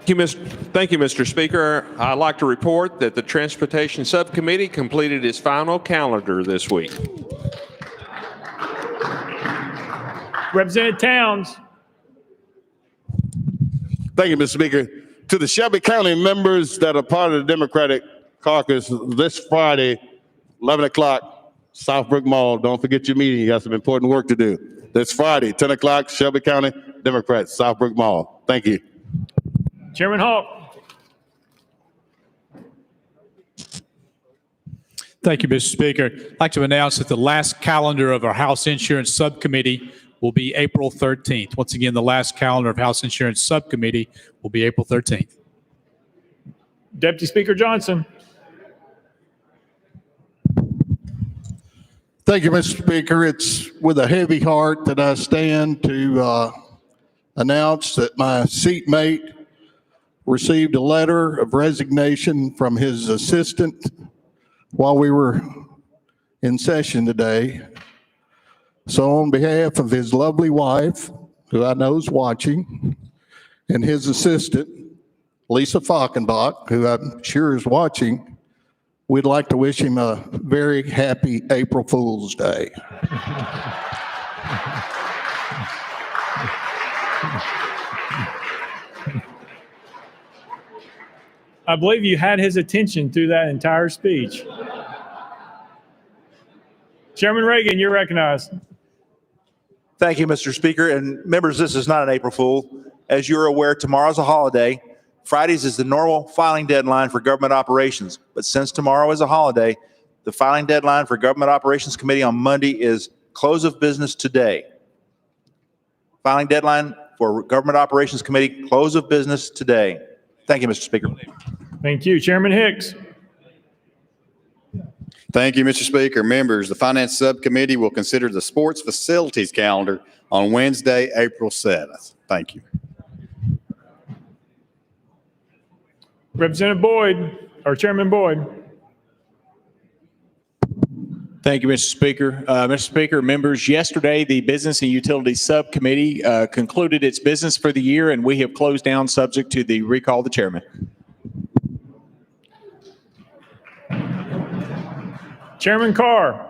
Thank you, Mr. Speaker. I'd like to report that the Transportation Subcommittee completed its final calendar this week. Representative Towns. Thank you, Mr. Speaker. To the Shelby County members that are part of the Democratic caucus, this Friday, 11 o'clock, Southbrook Mall. Don't forget your meeting. You got some important work to do. This Friday, 10 o'clock, Shelby County Democrats, Southbrook Mall. Thank you. Chairman Hawk. Thank you, Mr. Speaker. I'd like to announce that the last calendar of our House Insurance Subcommittee will be April 13th. Once again, the last calendar of House Insurance Subcommittee will be April 13th. Deputy Speaker Johnson. Thank you, Mr. Speaker. It's with a heavy heart that I stand to announce that my seatmate received a letter of resignation from his assistant while we were in session today. So on behalf of his lovely wife, who I know is watching, and his assistant, Lisa Falkenbach, who I'm sure is watching, we'd like to wish him a very happy April Fool's Day. I believe you had his attention through that entire speech. Chairman Reagan, you're recognized. Thank you, Mr. Speaker. And members, this is not an April Fool. As you're aware, tomorrow's a holiday. Fridays is the normal filing deadline for government operations. But since tomorrow is a holiday, the filing deadline for Government Operations Committee on Monday is close of business today. Filing deadline for Government Operations Committee, close of business today. Thank you, Mr. Speaker. Thank you. Chairman Hicks. Thank you, Mr. Speaker. Members, the Finance Subcommittee will consider the sports facilities calendar on Wednesday, April 7th. Thank you. Representative Boyd, or Chairman Boyd. Thank you, Mr. Speaker. Mr. Speaker, members, yesterday the Business and Utilities Subcommittee concluded its business for the year, and we have closed down subject to the recall of the chairman. Chairman Carr.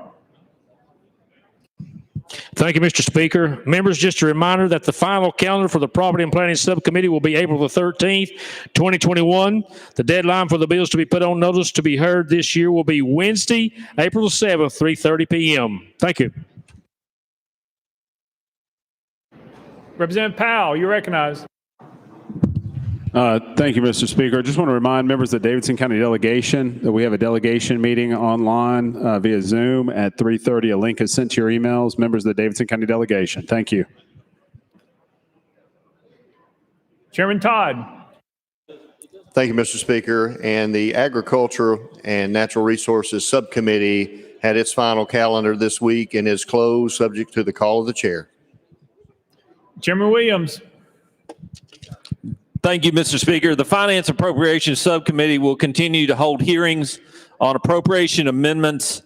Thank you, Mr. Speaker. Members, just a reminder that the final calendar for the Property and Planning Subcommittee will be April the 13th, 2021. The deadline for the bills to be put on notice to be heard this year will be Wednesday, April the 7th, 3:30 p.m. Thank you. Representative Powell, you're recognized. Thank you, Mr. Speaker. I just want to remind members of the Davidson County delegation that we have a delegation meeting online via Zoom at 3:30. A link is sent to your emails. Members of the Davidson County delegation. Thank you. Chairman Todd. Thank you, Mr. Speaker. And the Agriculture and Natural Resources Subcommittee had its final calendar this week and is closed subject to the call of the chair. Chairman Williams. Thank you, Mr. Speaker. The Finance Appropriations Subcommittee will continue to hold hearings on appropriation amendments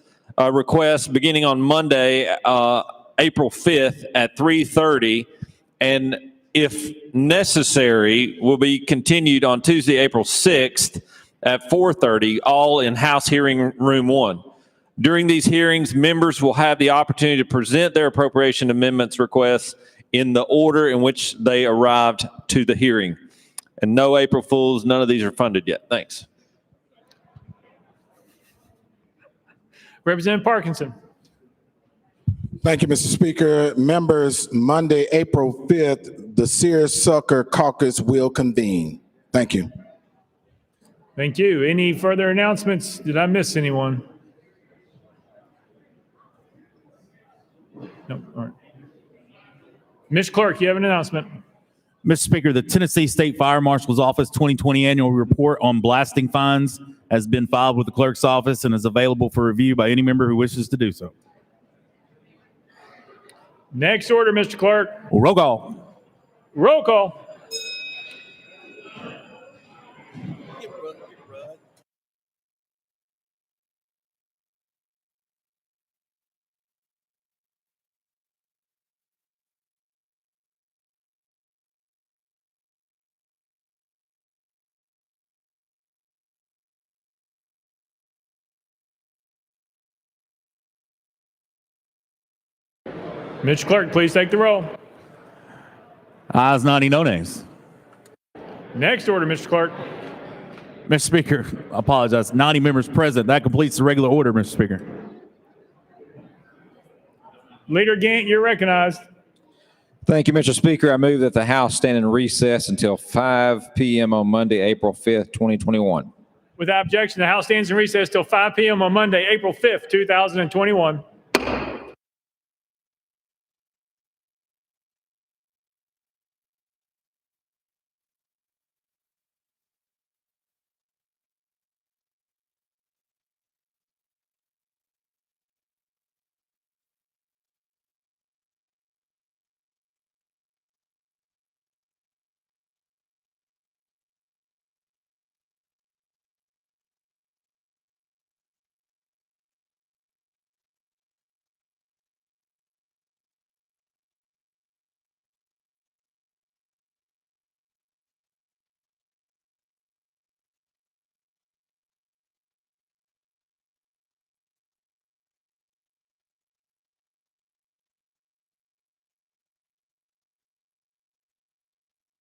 requests beginning on Monday, April 5th at 3:30, and if necessary, will be continued on Tuesday, April 6th at 4:30, all in House Hearing Room 1. During these hearings, members will have the opportunity to present their appropriation amendments requests in the order in which they arrived to the hearing. And no April Fools, none of these are funded yet. Thanks. Representative Parkinson. Thank you, Mr. Speaker. Members, Monday, April 5th, the Sears-Sucker Caucus will convene. Thank you. Thank you. Any further announcements? Did I miss anyone? No. All right. Ms. Clerk, you have an announcement. Mr. Speaker, the Tennessee State Fire Marshal's Office 2020 Annual Report on Blasting Fines has been filed with the clerk's office and is available for review by any member who wishes to do so. Next order, Mr. Clerk. Roll call. Roll call. Mr. Clerk, please take the roll. Ayes 90, no nays. Next order, Mr. Clerk. Mr. Speaker, I apologize. 90 members present. That completes the regular order, Mr. Speaker. Leader Gant, you're recognized. Thank you, Mr. Speaker. I move that the House stand in recess until 5 p.m. on Monday, April 5th, 2021. Without objection, the House stands in recess till 5 p.m. on Monday, April 5th, 2021.